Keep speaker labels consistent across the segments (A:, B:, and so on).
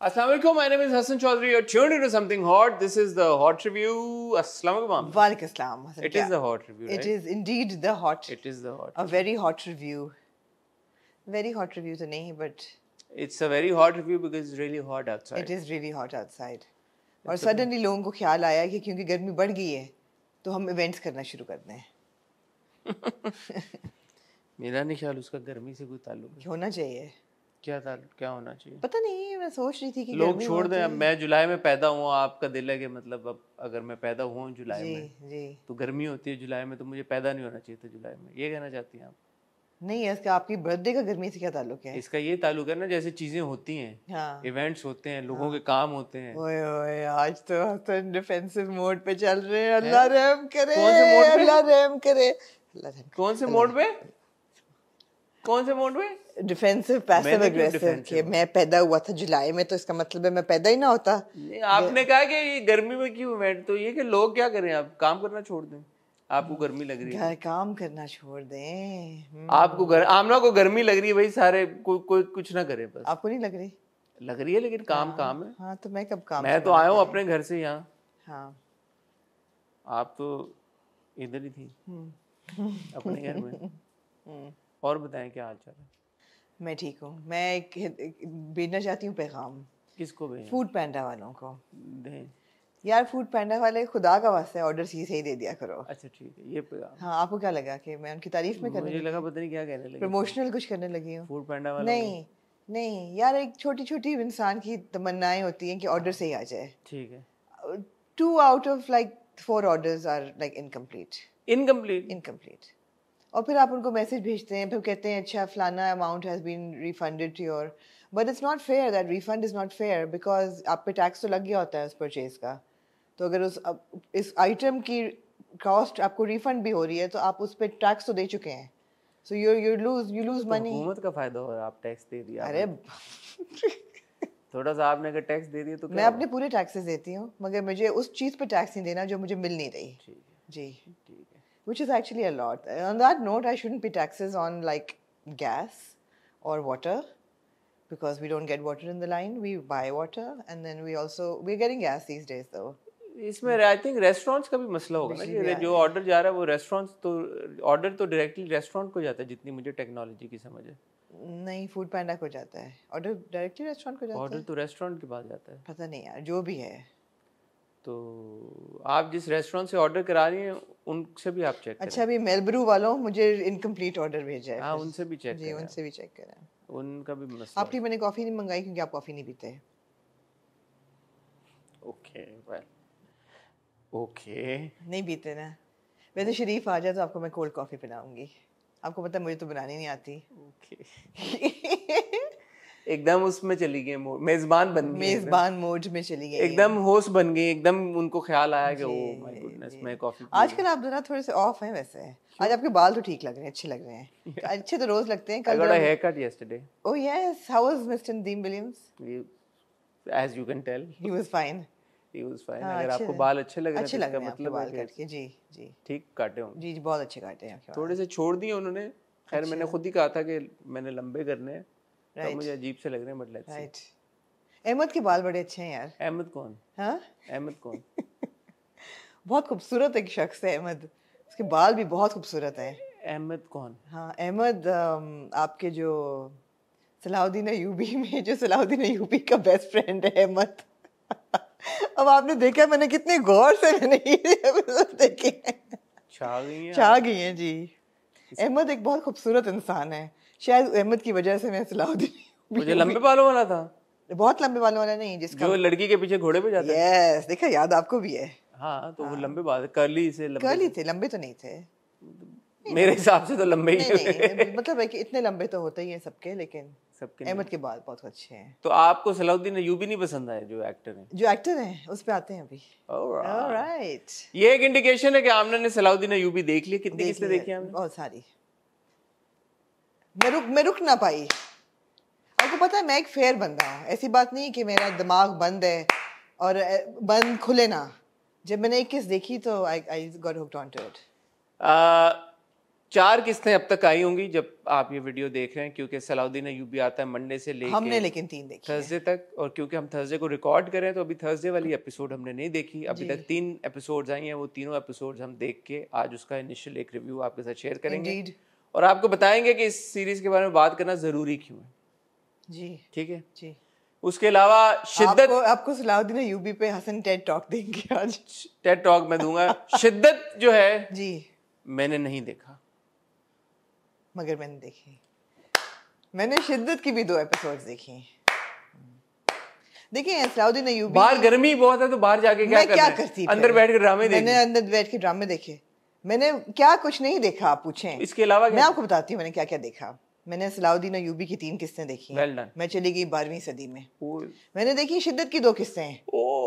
A: Assalamualaikum, my name is Hassan Chaudhary. You're tuned into something hot. This is the hot review. Assalamualaikum.
B: Walaikum assalam.
A: It is the hot review, right?
B: It is indeed the hot.
A: It is the hot.
B: A very hot review. Very hot review to nahi, but
A: it's a very hot review because it's really hot outside.
B: It is really hot outside. और suddenly लोगों को ख्याल आया कि क्योंकि गर्मी बढ़ गई है तो हम इवेंट्स करना शुरू कर दें.
A: मेरा नहीं ख्याल उसका गर्मी से कोई ताल्लुक है.
B: होना चाहिए.
A: क्या होना चाहिए?
B: पता नहीं, मैं सोच रही थी कि
A: लोग छोड़ दें. अब मैं जुलाई में पैदा हुआ, आपका दिल है कि मतलब अब अगर मैं पैदा हुआ हूँ जुलाई में तो गर्मी होती है जुलाई में, तो मुझे पैदा नहीं होना चाहिए था जुलाई में. ये कहना चाहती हैं आप?
B: नहीं, इसका आपकी बर्थडे का गर्मी से क्या ताल्लुक है?
A: इसका ये ताल्लुक है ना, जैसे चीजें होती हैं,
B: हाँ.
A: इवेंट्स होते हैं, लोगों के काम होते हैं.
B: ओए ओए, आज तो हसन डिफेंसिव मोड पे चल रहे हैं. अल्लाह रहम करे.
A: कौन से मोड पे?
B: अल्लाह रहम करे.
A: कौन से मोड पे? कौन से मोड पे?
B: Defensive passive aggressive. कि मैं पैदा हुआ था जुलाई में तो इसका मतलब है मैं पैदा ही ना होता.
A: आपने कहा कि ये गर्मी में क्यों इवेंट, तो ये कि लोग क्या करें, आप काम करना छोड़ दें. आपको गर्मी लग रही है,
B: काम करना छोड़ दें.
A: आपको आमना को गर्मी लग रही है भाई, सारे कोई कुछ ना करे बस.
B: आपको नहीं लग रही?
A: लग रही है, लेकिन काम है.
B: हाँ, तो मैं कब काम?
A: मैं तो आया हूँ अपने घर से यहाँ.
B: हाँ,
A: आप तो इधर ही थी अपने घर में. और बताएं क्या हाल चाल है?
B: मैं ठीक हूँ. मैं एक भेजना चाहती हूँ पैगाम.
A: किसको भेजें?
B: फूड पैंडा वालों को.
A: दें
B: यार, फूड पैंडा वाले खुदा का वास्ते ऑर्डर सही दे दिया करो.
A: अच्छा ठीक है, ये पैगाम.
B: हाँ, आपको क्या लगा कि मैं उनकी तारीफ में करने?
A: मुझे लगा पता नहीं क्या कहने लगे,
B: प्रमोशनल कुछ करने लगी हूँ.
A: फूड पैंडा वालों.
B: नहीं यार, एक छोटी छोटी इंसान की तमन्नाएं होती हैं कि ऑर्डर सही आ जाए.
A: ठीक है.
B: 2 out of like 4 orders are like incomplete. और फिर आप उनको मैसेज भेजते हैं, फिर कहते हैं अच्छा फलाना amount has been refunded to your, but it's not fair. That refund is not fair because आप पे टैक्स तो लग गया होता है उस परचेज का. तो अगर इस आइटम की कॉस्ट आपको रिफंड भी हो रही है तो आप उस पे टैक्स तो दे चुके हैं. So you lose money.
A: हुकूमत का फायदा हो रहा है, आप टैक्स दे दिया.
B: अरे
A: थोड़ा सा आपने अगर टैक्स दे दिया तो
B: मैं अपने पूरे टैक्सेस देती हूँ, मगर मुझे उस चीज़ पे टैक्स नहीं देना जो मुझे मिल नहीं रही. जी,
A: ठीक है.
B: Which is actually a lot. On that note, I shouldn't pay taxes on like gas or water because we don't get water in the line. We buy water and then we're getting gas these days though.
A: इसमें I think restaurants का भी मसला होगा ना, कि जो order जा रहा है वो रेस्टोरेंट्स तो ऑर्डर तो डायरेक्टली रेस्टोरेंट को जाता है, जितनी मुझे टेक्नोलॉजी की समझ है.
B: नहीं, फूड पैंडा को जाता है ऑर्डर, डायरेक्टली रेस्टोरेंट को जाता है.
A: ऑर्डर तो रेस्टोरेंट के पास जाता है.
B: पता नहीं यार, जो भी है.
A: तो आप जिस रेस्टोरेंट से ऑर्डर करा रही हैं उनसे भी आप चेक करें.
B: अच्छा, अभी मेलब्रू वालों मुझे इनकम्प्लीट ऑर्डर भेजा है.
A: हाँ, उनसे भी चेक करें.
B: जी, उनसे भी चेक करें.
A: उनका भी मसला.
B: आपकी मैंने कॉफ़ी नहीं मंगाई क्योंकि आप कॉफ़ी नहीं पीते.
A: ओके
B: नहीं पीते ना. वैसे शरीफ आ जाए तो आपको मैं कोल्ड कॉफ़ी पिलाऊंगी. आपको पता है मुझे तो बनानी नहीं आती.
A: एकदम उसमें चली गई, मेजबान बन गई,
B: मेजबान मोड में चली गई,
A: एकदम होस्ट बन गई. एकदम उनको ख्याल आया कि ओह माय गुडनेस, मैं कॉफी.
B: आजकल आप जरा थोड़े से ऑफ हैं. वैसे आज आपके बाल तो ठीक लग रहे हैं, अच्छे लग रहे हैं. अच्छे तो रोज लगते हैं.
A: I got a haircut yesterday.
B: Oh yes, how was Mr. Nadeem Williams?
A: As you can tell,
B: he was fine.
A: अगर आपको बाल अच्छे लग रहे हैं तो मतलब
B: बाल काट के. जी
A: ठीक काटे होंगे.
B: जी, बहुत अच्छे काटे हैं.
A: थोड़े से छोड़ दिए उन्होंने. खैर मैंने खुद ही कहा था कि मैंने लंबे करने हैं, तो मुझे अजीब से लग रहे हैं, बट लेट्स सी.
B: अहमद के बाल बड़े अच्छे हैं यार.
A: अहमद कौन? हाँ, अहमद कौन?
B: बहुत खूबसूरत एक शख्स है अहमद. उसके बाल भी बहुत खूबसूरत हैं.
A: अहमद कौन?
B: हाँ, अहमद आपके जो सलाहुद्दीन अय्यूबी में जो सलाहुद्दीन अय्यूबी का बेस्ट फ्रेंड है अहमद. अब आपने देखा, मैंने कितने गौर से मैंने ये देखे हैं. छा गई हैं जी. अहमद एक बहुत खूबसूरत इंसान है. शायद अहमद की वजह से मैं सलाहुद्दीन,
A: मुझे लंबे बालों वाला था.
B: बहुत लंबे बालों वाला नहीं, जिसका
A: जो लड़की के पीछे घोड़े पे जाता
B: है. यस, देखा, याद आपको भी है.
A: हाँ, तो वो लंबे बाल, कर्ली
B: थे, लंबे तो नहीं थे
A: मेरे हिसाब से. तो लंबे ही
B: नहीं, मतलब है कि इतने लंबे तो होते ही हैं सबके, लेकिन
A: सबके
B: अहमद के बाल बहुत अच्छे हैं.
A: तो आपको सलाहुद्दीन अय्यूबी नहीं पसंद आए जो एक्टर हैं?
B: उस पे आते हैं अभी. ऑलराइट.
A: ये एक इंडिकेशन है कि आमना ने सलाहुद्दीन अय्यूबी देख लिया. किसने देखी है?
B: बहुत सारी. मैं रुक ना पाई. आपको पता है मैं एक फेयर बंदा हूँ. ऐसी बात नहीं कि मेरा दिमाग बंद है और बंद खुले ना. जब मैंने एक किस देखी तो I got hooked on to it.
A: 4 किस्तें अब तक आई होंगी जब आप ये वीडियो देख रहे हैं, क्योंकि सलाउद्दीन अय्यूबी आता है मंडे से लेके
B: हमने लेकिन 3 देखी
A: थर्सडे तक, और क्योंकि हम थर्सडे को रिकॉर्ड कर रहे हैं तो अभी थर्सडे वाली एपिसोड हमने नहीं देखी। अभी तक 3 एपिसोड्स आई हैं, वो तीनों एपिसोड्स हम देख के आज उसका इनिशियल एक रिव्यू आपके साथ शेयर करेंगे और आपको बताएंगे कि इस सीरीज के बारे में बात करना जरूरी क्यों है जी। ठीक है जी। उसके अलावा शिद्दत
B: आपको सलाउद्दीन अय्यूबी पे हसन टेड टॉक देंगे आज।
A: टेड टॉक मैं दूंगा। शिद्दत जो है
B: जी मैंने
A: नहीं देखा,
B: मगर मैंने देखी। मैंने शिद्दत की भी 2 एपिसोड्स देखी। देखिए सलाउद्दीन अय्यूबी,
A: बाहर गर्मी बहुत है तो बाहर जाके क्या
B: करती,
A: अंदर बैठ के ड्रामे देखे।
B: मैंने अंदर बैठ के ड्रामे देखे। मैंने क्या कुछ नहीं देखा, आप पूछें।
A: इसके अलावा
B: मैं आपको बताती हूँ मैंने क्या क्या देखा। मैंने सलाउद्दीन अय्यूबी की 3 किस्तें देखी। मैं चली गई 12वीं सदी में। मैंने देखी शिद्दत की 2 किस्तें।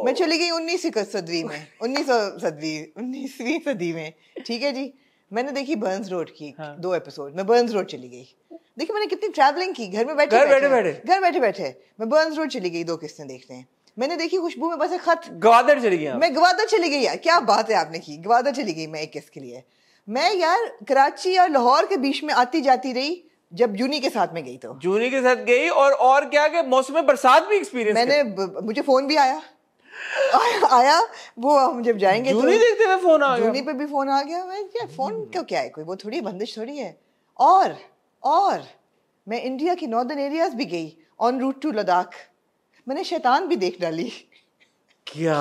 B: मैं चली गई 19वीं सदी में, 19वीं सदी में। ठीक है जी। मैंने देखी बर्न्स रोड की 2 एपिसोड। मैं बर्न्स रोड चली गई। देखिए मैंने कितनी ट्रैवलिंग की, घर बैठे बैठे मैं बर्न्स रोड चली गई 2 किस्तें देखने। मैंने देखी खुशबू में बसे खत,
A: गवादर चली गई।
B: मैं गवादर चली गई यार, क्या बात है आपने की, गवादर चली गई मैं एक किस के लिए। मैं यार कराची और लाहौर के बीच में आती जाती रही जब जूनी के साथ में गई। तो
A: जूनी के साथ गई और क्या के मौसम बरसात भी एक्सपीरियंस
B: मैंने मुझे फोन भी आया वो हम जब जाएंगे
A: जूनी देखते हुए फोन आ गया।
B: जूनी पे भी फोन आ गया। मैं क्या फोन क्यों, क्या है कोई वो थोड़ी बंदिश थोड़ी है। और मैं इंडिया की नॉर्दर्न एरियाज भी गई ऑन रूट टू लद्दाख। मैंने शैतान भी देख डाली।
A: क्या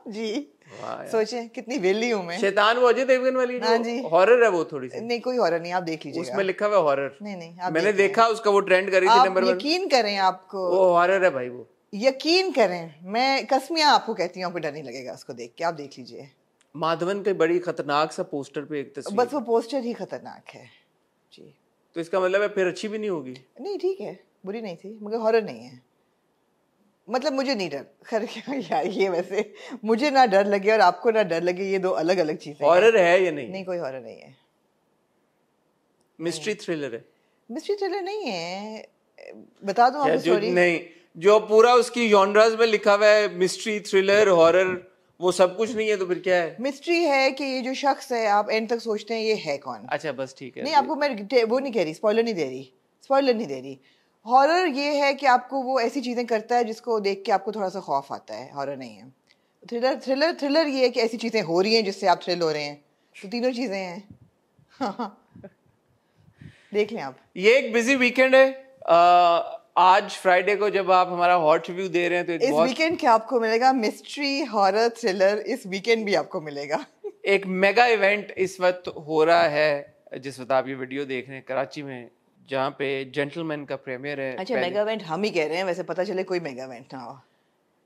B: जी सोचे कितनी वेली हूँ मैं।
A: शैतान वो अजय देवगन वाली जो हॉरर है वो थोड़ी सी।
B: नहीं कोई हॉरर नहीं, आप देख लीजिएगा।
A: उसमें लिखा हुआ हॉरर।
B: नहीं
A: मैंने देखा उसका, वो ट्रेंड करी थी नंबर 1।
B: यकीन करें आपको
A: वो हॉरर है भाई, वो
B: यकीन करें। मैं कसमियां आपको कहती हूँ, आपको डर नहीं लगेगा उसको देख के, आप देख लीजिए।
A: माधवन के बड़ी खतरनाक सा पोस्टर पे एक तस्वीर,
B: बस वो पोस्टर ही खतरनाक है जी।
A: तो इसका मतलब है फिर अच्छी भी नहीं होगी।
B: नहीं ठीक है, बुरी नहीं थी मगर हॉरर नहीं है। मतलब मुझे नहीं डर, खैर यार ये वैसे मुझे ना डर लगे और आपको ना डर लगे, ये 2 अलग अलग चीजें।
A: हॉरर है या नहीं?
B: नहीं कोई हॉरर नहीं है,
A: मिस्ट्री थ्रिलर है।
B: मिस्ट्री थ्रिलर नहीं है, बता दूं आपको स्टोरी।
A: नहीं, जो पूरा उसकी जॉनरास में लिखा हुआ है मिस्ट्री थ्रिलर हॉरर, वो सब कुछ नहीं है तो फिर क्या है?
B: मिस्ट्री है कि ये जो शख्स है आप एंड तक सोचते हैं ये है कौन।
A: अच्छा बस ठीक है।
B: नहीं आपको मैं वो नहीं कह रही, स्पॉइलर नहीं दे रही। हॉरर ये है कि आपको वो ऐसी चीजें करता है जिसको देख के आपको थोड़ा सा खौफ आता है। हॉरर नहीं है। थ्रिलर ये है कि ऐसी चीजें हो रही हैं जिससे आप थ्रिल हो रहे हैं। तो तीनों चीजें हैं। देख लें आप। ये
A: एक बिजी वीकेंड है। आज फ्राइडे को जब आप हमारा हॉट रिव्यू दे रहे हैं तो
B: इस वीकेंड क्या आपको मिलेगा? मिस्ट्री हॉरर थ्रिलर इस वीकेंड भी आपको मिलेगा।
A: एक मेगा इवेंट इस वक्त हो रहा है जिस वक्त आप ये वीडियो देख रहे हैं, कराची में, जहाँ पे जेंटलमैन का प्रीमियर है।
B: अच्छा मेगा इवेंट हम ही कह रहे हैं, वैसे पता चले कोई मेगा इवेंट ना हो।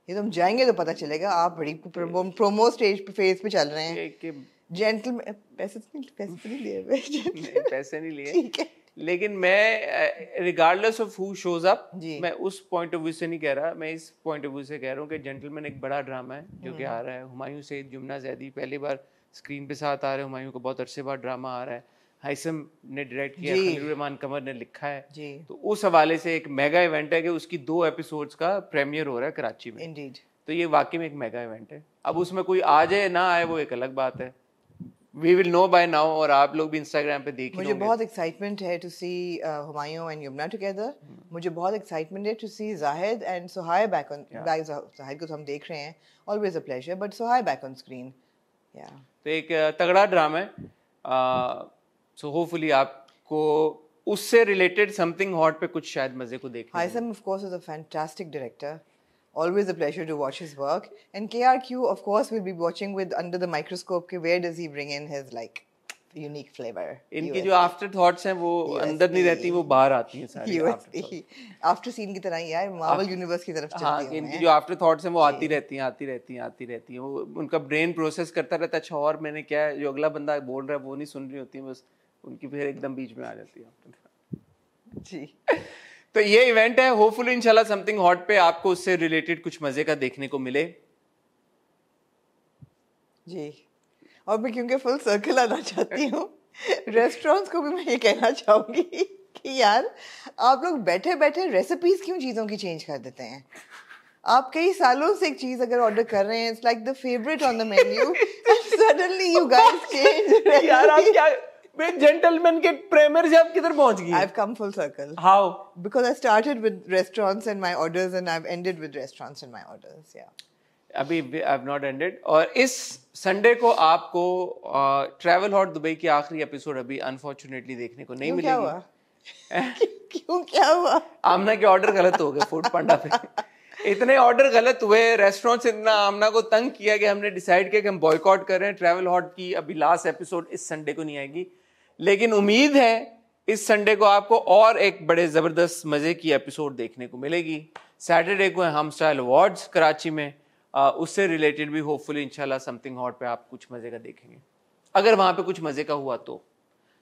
B: ये तुम जाएंगे तो पता चलेगा। आप बड़ी प्रोमो स्टेज पे फेज पे चल रहे हैं। जेंटलमैन पैसे नहीं लिए,
A: पैसे नहीं लिए, ठीक है। लेकिन मैं regardless of who shows up, मैं उस पॉइंट ऑफ व्यू से नहीं कह रहा, मैं इस पॉइंट ऑफ व्यू से कह रहा हूँ कि जेंटलमैन एक बड़ा ड्रामा है जो कि आ रहा है। हुमायूं सईद, जुमना जैदी पहली बार स्क्रीन पे साथ आ रहे हैं। हुमायूं को बहुत अरसे बाद ड्रामा आ रहा है। हाइसम ने डायरेक्ट किया, खलील रहमान कमर ने लिखा है जी। तो उस हवाले से एक मेगा इवेंट है कि उसकी 2 एपिसोड्स का प्रीमियर हो रहा है कराची में।
B: Indeed.
A: तो ये वाकई में एक मेगा इवेंट है। अब उसमें कोई आ जाए ना आए वो एक अलग बात है। We will know by now, और आप लोग भी इंस्टाग्राम पे देख
B: मुझे बहुत एक्साइटमेंट है to see Humayun and Yumna together. मुझे बहुत एक्साइटमेंट है to see Zahid and Sohai back on. Zahid को तो हम देख रहे हैं, always a pleasure, but Sohai back on screen. या तो
A: एक तगड़ा ड्रामा है। सो होपफुली आपको उससे रिलेटेड समथिंग हॉट पे कुछ शायद मजे को देखने।
B: Haissam of course is a fantastic director, always a pleasure to watch his work, and KRQ of course will be watching with under the microscope कि where does he bring in his like unique flavor।
A: इनकी जो after thoughts हैं वो अंदर नहीं रहती, वो बाहर आती हैं सारी।
B: आफ्टर सीन की तरह ही यार मार्वल यूनिवर्स की तरफ चलती है।
A: इनकी जो आफ्टर थॉट्स हैं वो आती रहती हैं। वो उनका ब्रेन प्रोसेस करता रहता है। अच्छा और मैंने क्या जो अगला बंदा बोल रहा है वो नहीं सुन रही होती है, बस उनकी फिर एकदम बीच में आ जाती है जी। तो ये इवेंट है, होपफुली इंशाल्लाह समथिंग हॉट पे आपको उससे रिलेटेड कुछ मजे का देखने को मिले
B: जी। और मैं क्योंकि फुल सर्कल आना चाहती हूँ, रेस्टोरेंट्स को भी मैं ये कहना चाहूंगी कि यार आप लोग बैठे बैठे रेसिपीज क्यों चीजों की चेंज कर देते हैं। आप कई सालों से एक चीज अगर ऑर्डर कर रहे हैं, it's like the favourite on the menu, suddenly you guys change.
A: यार आप क्या वे जेंटलमैन के प्रीमियर से आप किधर पहुंच गई?
B: I've come full circle.
A: How?
B: Because I started with restaurants and my orders and I've ended with restaurants and my orders. Yeah.
A: अभी I've not ended. और इस संडे को आपको ट्रैवल हॉट दुबई की आखिरी एपिसोड अभी अनफॉर्चुनेटली देखने को नहीं मिलेगी।
B: क्या हुआ? क्यों क्या हुआ?
A: आमना के ऑर्डर गलत हो गए फूड पांडा पे। इतने ऑर्डर गलत हुए, रेस्टोरेंट से इतना आमना को तंग किया कि हमने डिसाइड किया कि हम बॉयकॉट कर रहे हैं। ट्रैवल हॉट की अभी लास्ट एपिसोड इस संडे को नहीं आएगी, लेकिन उम्मीद है इस संडे को आपको और एक बड़े जबरदस्त मजे की एपिसोड देखने को मिलेगी। सैटरडे को है हम स्टाइल अवार्ड्स कराची में, उससे रिलेटेड भी होपफुली इंशाल्लाह समथिंग हॉट पे आप कुछ मजे का देखेंगे, अगर वहां पे कुछ मजे का हुआ तो।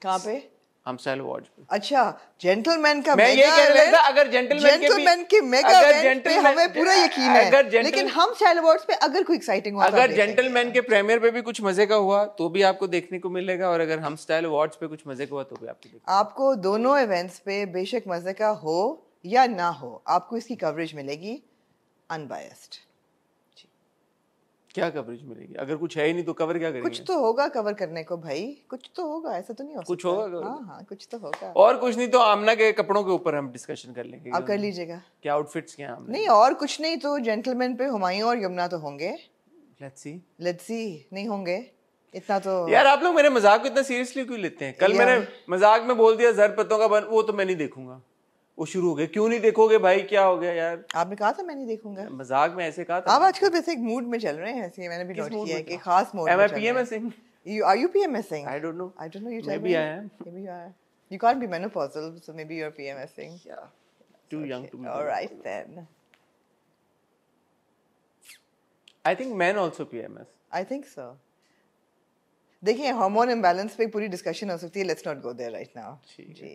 B: कहाँ पे?
A: हम स्टाइल अवार्ड्स पे।
B: अच्छा, जेंटलमैन का
A: मैं ये कह रहा था, अगर
B: जेंटलमैन के मेगा इवेंट पे हमें पूरा यकीन है, लेकिन हम स्टाइल अवार्ड्स पे अगर कोई एक्साइटिंग हुआ,
A: अगर जेंटलमैन के प्रीमियर पे भी कुछ मजे का हुआ तो भी आपको देखने को मिलेगा, और अगर हम स्टाइल अवार्ड्स पे कुछ मजे का हुआ तो भी
B: आपको दोनों इवेंट्स पे बेशक मजे का हो या ना हो, आपको इसकी कवरेज मिलेगी अनबायस्ड।
A: क्या कवरेज मिलेगी? अगर कुछ है ही नहीं तो कवर क्या करेंगे?
B: कुछ तो होगा कवर करने को भाई, कुछ तो होगा, ऐसा तो नहीं हो सकता।
A: कुछ होगा।
B: हाँ, कुछ तो होगा।
A: और कुछ नहीं तो आमना के कपड़ों के ऊपर हम डिस्कशन कर लेंगे।
B: आप कर लीजिएगा।
A: क्या आउटफिट्स क्या हैं?
B: नहीं, और कुछ नहीं तो जेंटलमैन पे हुमायूं और यमुना तो होंगे। लेट्स सी नहीं होंगे इतना तो।
A: यार आप लोग मेरे मजाक को इतना सीरियसली क्यों लेते हैं? कल मैंने मजाक में बोल दिया ज़रपतों का बन, वो तो मैं नहीं देखूंगा, वो शुरू हो गए। क्यों नहीं देखोगे भाई, क्या हो गया यार?
B: आपने कहा था मैं नहीं देखूंगा।
A: मजाक में ऐसे कहा था।
B: आप आजकल वैसे एक मूड में चल रहे हैं, ऐसे मैंने भी नोट किया है कि खास मूड में।
A: Am I PMSing?
B: Are you PMSing?
A: I don't know.
B: I don't know. You tell
A: Maybe
B: me.
A: I am.
B: Maybe you are. You can't be menopausal, so maybe you're PMSing.
A: Yeah. Too young to be.
B: All right then.
A: I think men also PMS.
B: I think so. देखिए, hormone imbalance पे पूरी discussion हो सकती है। Let's not go there right now. Ji.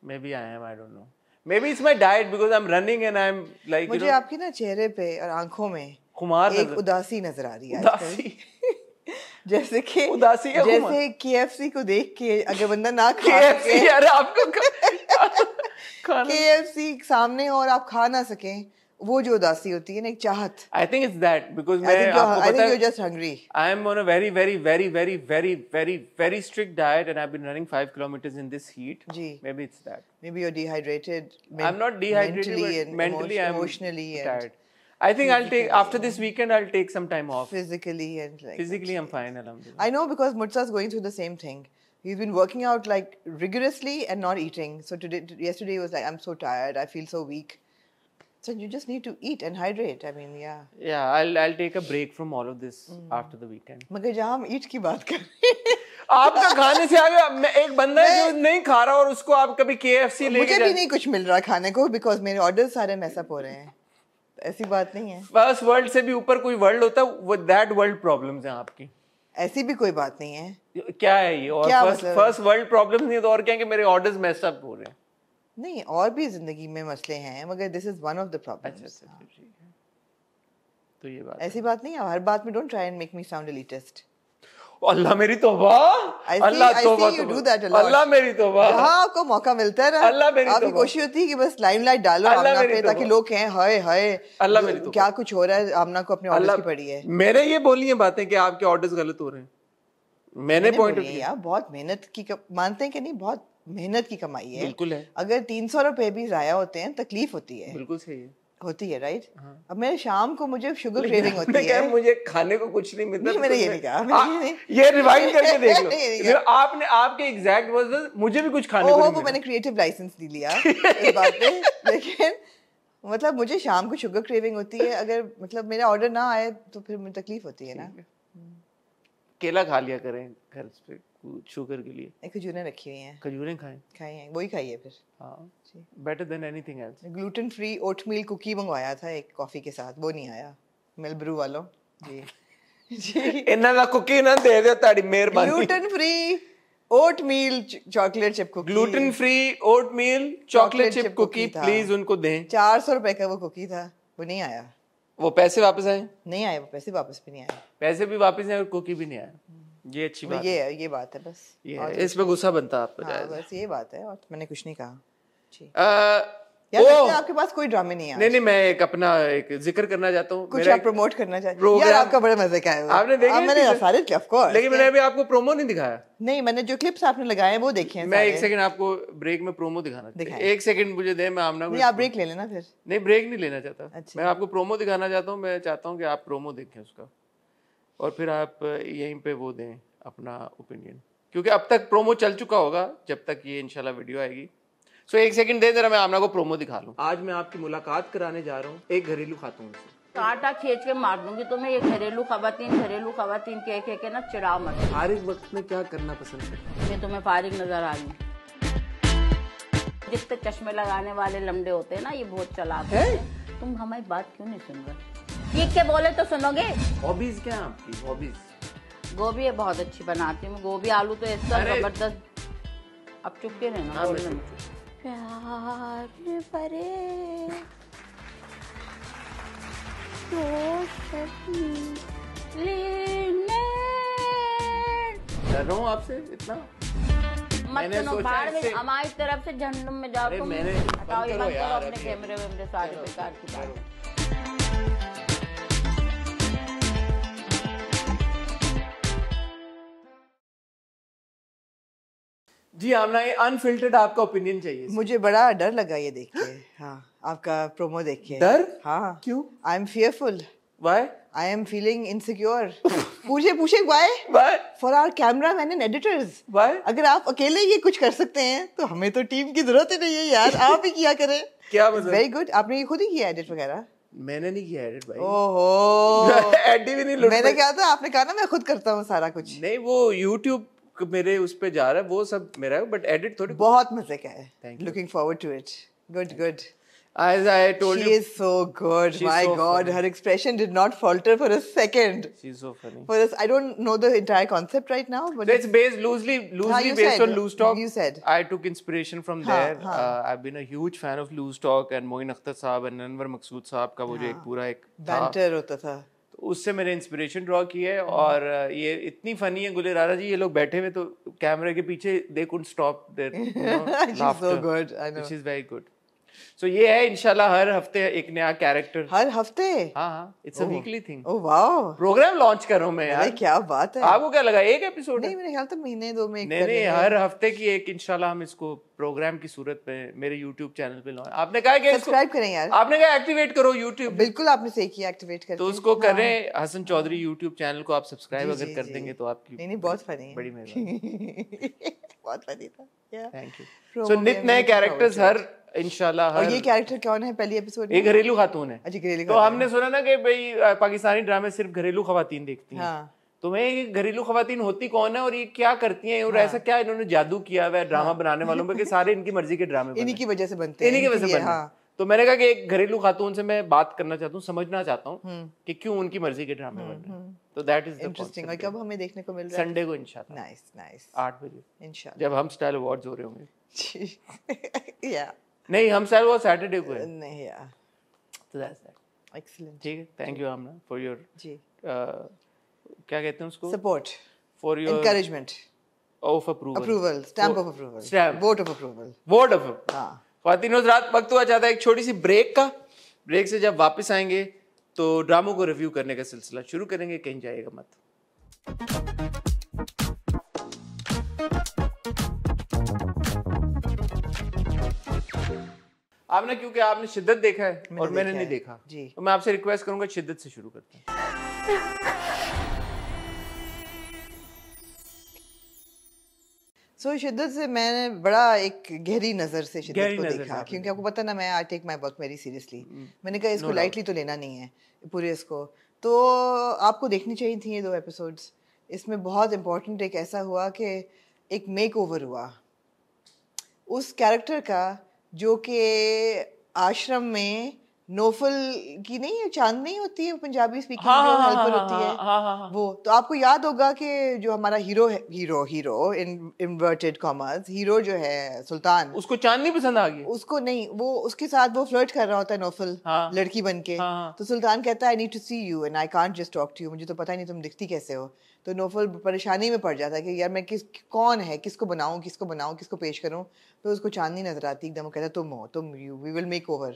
A: Maybe I am. I don't know. Maybe it's my diet because I'm running and I'm like.
B: मुझे आपकी ना चेहरे पे और आंखों में
A: खुमार
B: एक उदासी नजर आ रही है।
A: उदासी।
B: जैसे कि
A: उदासी या खुमार?
B: जैसे KFC को देख के अगर बंदा ना खा सके,
A: यार आपको
B: KFC सामने और आप खा ना सकें, वो जो उदासी होती है ना, एक चाहत।
A: I think it's that because मैं
B: आपको पता है, you're just hungry.
A: I am on a very strict diet and I've been running 5 kilometers in this heat.
B: Ji.
A: Maybe it's that.
B: Maybe you're dehydrated.
A: I'm not dehydrated, but mentally I'm
B: emotionally
A: tired. I think I'll take after this weekend. I'll take some time off.
B: Physically and like.
A: Physically, I'm fine. Alhamdulillah.
B: I know because Murtaza's going through the same thing. He's been working out like rigorously and not eating. So yesterday was like, I'm so tired. I feel so weak. So you just need to eat and hydrate. I mean, yeah.
A: Yeah, I'll take a break from all of this after the weekend.
B: मगर जहाँ हम eat की बात कर रहे हैं,
A: आपका खाने से आगे एक बंदा है जो नहीं खा रहा और उसको आप कभी KFC लेके
B: मुझे भी नहीं कुछ मिल रहा खाने को because मेरे orders सारे mess up हो रहे हैं। ऐसी बात नहीं है।
A: फर्स्ट वर्ल्ड से भी ऊपर कोई वर्ल्ड होता है, वो दैट वर्ल्ड प्रॉब्लम्स हैं आपकी।
B: ऐसी भी कोई बात नहीं है।
A: क्या है ये? और फर्स्ट वर्ल्ड प्रॉब्लम्स नहीं है तो और क्या है कि मेरे ऑर्डर्स मेस अप हो रहे हैं।
B: नहीं, और भी जिंदगी में मसले हैं, मगर this is one of the problems.
A: तो ये बात
B: ऐसी बात नहीं है, हर बात में don't try and make me sound elitist.
A: अल्लाह मेरी तौबा, अल्लाह तौबा, अल्लाह मेरी तौबा।
B: जहाँ आपको मौका मिलता है ना,
A: अल्लाह मेरी तौबा,
B: आपकी कोशिश होती है कि बस लाइमलाइट डालो आमना पे ताकि लोग कहें हाय हाय
A: अल्लाह मेरी तौबा,
B: क्या कुछ हो रहा है, आमना को अपने ऑर्डर्स की पड़ी है।
A: मेरे ये बोली है बातें कि आपके ऑर्डर्स गलत हो रहे हैं। मैंने पॉइंट ऑफ
B: यार बहुत मेहनत की मानते हैं कि नहीं, बहुत मेहनत की कमाई है।
A: बिल्कुल है।
B: अगर 300 रुपए भी जाया होते हैं तकलीफ होती है।
A: बिल्कुल सही है,
B: होती है, राइट। अब मैं शाम को मुझे शुगर क्रेविंग होती है,
A: मुझे खाने को कुछ नहीं मिलता।
B: मैंने ये नहीं कहा,
A: ये रिवाइंड करके देख लो। आपने आपके एग्जैक्ट वर्ड्स, मुझे भी कुछ खाने को
B: वो मैंने क्रिएटिव लाइसेंस ले लिया इस बात पे। लेकिन मतलब मुझे शाम को शुगर क्रेविंग होती है, अगर मतलब मेरा ऑर्डर ना आए तो फिर मुझे तकलीफ होती है ना।
A: केला खा लिया करें घर पे शुगर के लिए।
B: खजूरें रखी हुई हैं,
A: खजूरें खाएं,
B: वही खाइए फिर।
A: हाँ, better than anything else.
B: Gluten free oatmeal cookie मंगवाया था एक कॉफी के साथ, वो नहीं आया मिलब्रू वालों जी। जी
A: इन्ना दा कुकी ना दे दो, ताड़ी मेहरबानी।
B: Gluten free oatmeal chocolate chip cookie,
A: gluten free oatmeal chocolate chip cookie, please उनको दें।
B: 400 रुपए का वो कुकी था, वो नहीं आया।
A: वो पैसे वापस आए?
B: नहीं आए, वो पैसे वापस भी नहीं आए।
A: पैसे भी वापस आए और कुकी भी नहीं आया। ये अच्छी बात है।
B: ये बात है बस।
A: ये इस पे गुस्सा बनता आपको?
B: हाँ, बस ये बात है, और मैंने कुछ नहीं कहा। यार लगता है आपके पास कोई ड्रामे नहीं है।
A: नहीं, मैं एक अपना एक जिक्र करना चाहता हूँ,
B: कुछ आप प्रमोट करना चाहते हैं यार, आपका बड़े मजे का है।
A: आपने देखा?
B: मैंने सारे ऑफ कोर्स,
A: लेकिन मैंने अभी आपको प्रोमो नहीं दिखाया।
B: नहीं, मैंने जो क्लिप्स आपने लगाए हैं वो देखे हैं।
A: मैं 1 सेकंड आपको ब्रेक में प्रोमो दिखाना चाहता हूँ। 1 सेकंड मुझे दे, मैं आमना
B: नहीं, आप ब्रेक ले लेना फिर।
A: नहीं, ब्रेक नहीं लेना चाहता, मैं आपको प्रोमो दिखाना चाहता हूँ। मैं चाहता हूँ कि आप प्रोमो देखें उसका और फिर आप यहीं पे वो दें अपना ओपिनियन, क्योंकि अब तक प्रोमो चल चुका होगा जब तक ये इंशाल्लाह वीडियो आएगी। सो 1 सेकंड दे, जरा मैं आमना को प्रोमो दिखा लूं। आज मैं आपकी मुलाकात कराने जा रहा हूँ एक घरेलू खातून से।
C: कांटा खींच के मार दूंगी तुम्हें। ये घरेलू खवातीन कह के ना चिढ़ा मत।
A: फारिग वक्त में क्या करना पसंद है?
C: मैं तुम्हें फारिग नजर आ रही हूँ। जितने चश्मे लगाने वाले लमडे होते हैं ना, ये बहुत चलाते हैं। तुम हमारी बात क्यों नहीं सुन रहे? ठीक के बोले तो सुनोगे।
A: हॉबीज क्या है आपकी? हॉबीज?
C: गोभी ये बहुत अच्छी बनाती हूँ। गोभी आलू तो ऐसा जबरदस्त। अब चुप के रहना। प्यार भरे
A: डर रहा हूँ आपसे इतना?
C: मत सुनो, बाहर में हमारी तरफ से जहन्नुम में जाओ तुम।
A: मैंने
C: हटाओ ये, बंद करो अपने कैमरे वैमरे सारे बेकार की बात।
A: जी आमना, ये अनफिल्टर्ड आपका ओपिनियन चाहिए।
B: मुझे बड़ा डर लगा ये देख के। हाँ, आपका प्रोमो देख के।
A: डर?
B: हाँ।
A: क्यों?
B: I am fearful.
A: Why?
B: I am feeling insecure. पूछे why?
A: Why?
B: For our cameramen and editors.
A: Why?
B: अगर आप अकेले ये कुछ कर सकते हैं तो हमें तो टीम की जरूरत ही नहीं है यार, आप ही किया करें।
A: क्या मतलब?
B: Very good. आपने ये खुद ही किया एडिट वगैरह?
A: मैंने नहीं किया एडिट भाई।
B: ओहो।
A: एडिट भी नहीं लूट।
B: मैंने कहा था, आपने कहा ना मैं खुद करता हूँ सारा कुछ।
A: नहीं, वो YouTube मेरे उस पे जा रहा है, वो सब मेरा है, बट एडिट थोड़ी।
B: बहुत मजे का है। Looking forward to it. Good, good.
A: As I told you,
B: she is so good. My God, her expression did not falter for a second.
A: She's so funny.
B: For us, I don't know the entire concept right now, but
A: so it's based loosely based on Loose Talk.
B: You said
A: I took inspiration from there. I've been a huge fan of Loose Talk and Moin Akhtar साहब and Anwar Maqsood साहब का वो जो एक पूरा एक
B: banter होता था,
A: उससे मैंने इंस्पिरेशन ड्रॉ की है। और ये इतनी फनी है गुले रारा जी, ये लोग बैठे हुए तो कैमरे के पीछे they couldn't stop their laughter.
B: so good, I know.
A: Which is very good. So ये है इंशाल्लाह हर हफ्ते एक नया कैरेक्टर।
B: हर हफ्ते?
A: हाँ, it's a weekly thing.
B: Oh wow,
A: program launch कर रहा हूँ मैं यार।
B: क्या बात है।
A: आपको क्या लगा एक एपिसोड?
B: नहीं, मेरे ख्याल तो महीने दो में
A: नहीं, हर हफ्ते की एक इंशाल्लाह हम इसको प्रोग्राम की सूरत में मेरे YouTube चैनल पे लॉन्च। आपने कहा कि
B: सब्सक्राइब करें यार।
A: आपने कहा एक्टिवेट करो YouTube।
B: बिल्कुल, आपने सही किया, एक्टिवेट करके।
A: तो उसको करें। हसन चौधरी YouTube चैनल को आप सब्सक्राइब अगर कर देंगे तो आपकी
B: नहीं बहुत फनी है,
A: बड़ी मेहरबानी।
B: बहुत फनी था।
A: Thank you. सो नित नए कैरेक्टर्स हर इंशाल्लाह।
B: और ये कैरेक्टर कौन है पहली एपिसोड में?
A: एक घरेलू खातून है।
B: अच्छा, घरेलू
A: तो हमने सुना ना कि भाई पाकिस्तानी ड्रामे सिर्फ घरेलू खवातीन देखती हैं।
B: हाँ।
A: तो मैं ये घरेलू खवातीन होती कौन है और ये क्या करती हैं और ऐसा क्या इन्होंने जादू किया हुआ है ड्रामा बनाने वालों पे कि सारे इनकी मर्जी के ड्रामे
B: इन्हीं की वजह से बनते हैं।
A: इन्हीं की वजह से बनते हैं। तो मैंने कहा कि एक घरेलू खातून से मैं बात करना चाहता हूँ, समझना चाहता हूँ कि क्यों उनकी मर्जी के ड्रामे बन रहे हैं। तो दैट इज
B: इंटरेस्टिंग। और कब हमें देखने को मिल रहा है?
A: संडे को इंशाल्लाह।
B: Nice nice.
A: 8 बजे
B: इंशाल्लाह,
A: जब हम स्टाइल अवार्ड्स हो रहे होंगे।
B: या
A: नहीं, हम स्टाइल अवार्ड सैटरडे को है।
B: नहीं यार,
A: तो दैट्स दैट।
B: एक्सीलेंट।
A: ठीक है, thank you Aamna for your
B: जी
A: क्या कहते हैं उसको,
B: support,
A: for your
B: encouragement,
A: of
B: approval, stamp of approval,
A: Stamp.
B: Vote of approval,
A: vote of.
B: हाँ।
A: ख्वातीन हज़रात, वक्त हुआ चाहता है एक छोटी सी ब्रेक का। ब्रेक से जब वापस आएंगे तो ड्रामों को रिव्यू करने का सिलसिला शुरू करेंगे, कहीं जाएगा मत। आपने, क्योंकि आपने शिद्दत देखा है और मैंने नहीं देखा
B: जी,
A: तो मैं आपसे रिक्वेस्ट करूंगा शिद्दत से शुरू करते हैं।
B: शिद्दत से मैंने बड़ा एक गहरी नज़र से शिद्दत को देखा, क्योंकि आपको पता ना मैं I take my work very seriously. मैंने कहा इसको लाइटली तो लेना नहीं है पूरे इसको। तो आपको देखनी चाहिए थी ये 2 एपिसोड्स। इसमें बहुत इम्पोर्टेंट एक ऐसा हुआ कि एक मेक ओवर हुआ उस कैरेक्टर का जो कि आश्रम में नोफल की नहीं, चांद नहीं होती है पंजाबी स्पीकिंग जो हेल्पर होती है, वो तो आपको याद होगा कि जो हमारा hero in inverted commas hero जो है सुल्तान,
A: उसको चांद नहीं पसंद आ गई,
B: उसको नहीं, वो उसके साथ वो फ्लर्ट कर रहा होता है नोफल, लड़की बन के, तो सुल्तान कहता है I need to see you and I can't just talk to you, मुझे तो पता ही नहीं तुम दिखती कैसे हो। तो नोफल परेशानी में पड़ जाता है कि यार मैं कौन है, किसको बनाऊं, किसको पेश करूं, तो उसको चांदनी नजर आती एकदम, वो कहता है तुम you we will make over.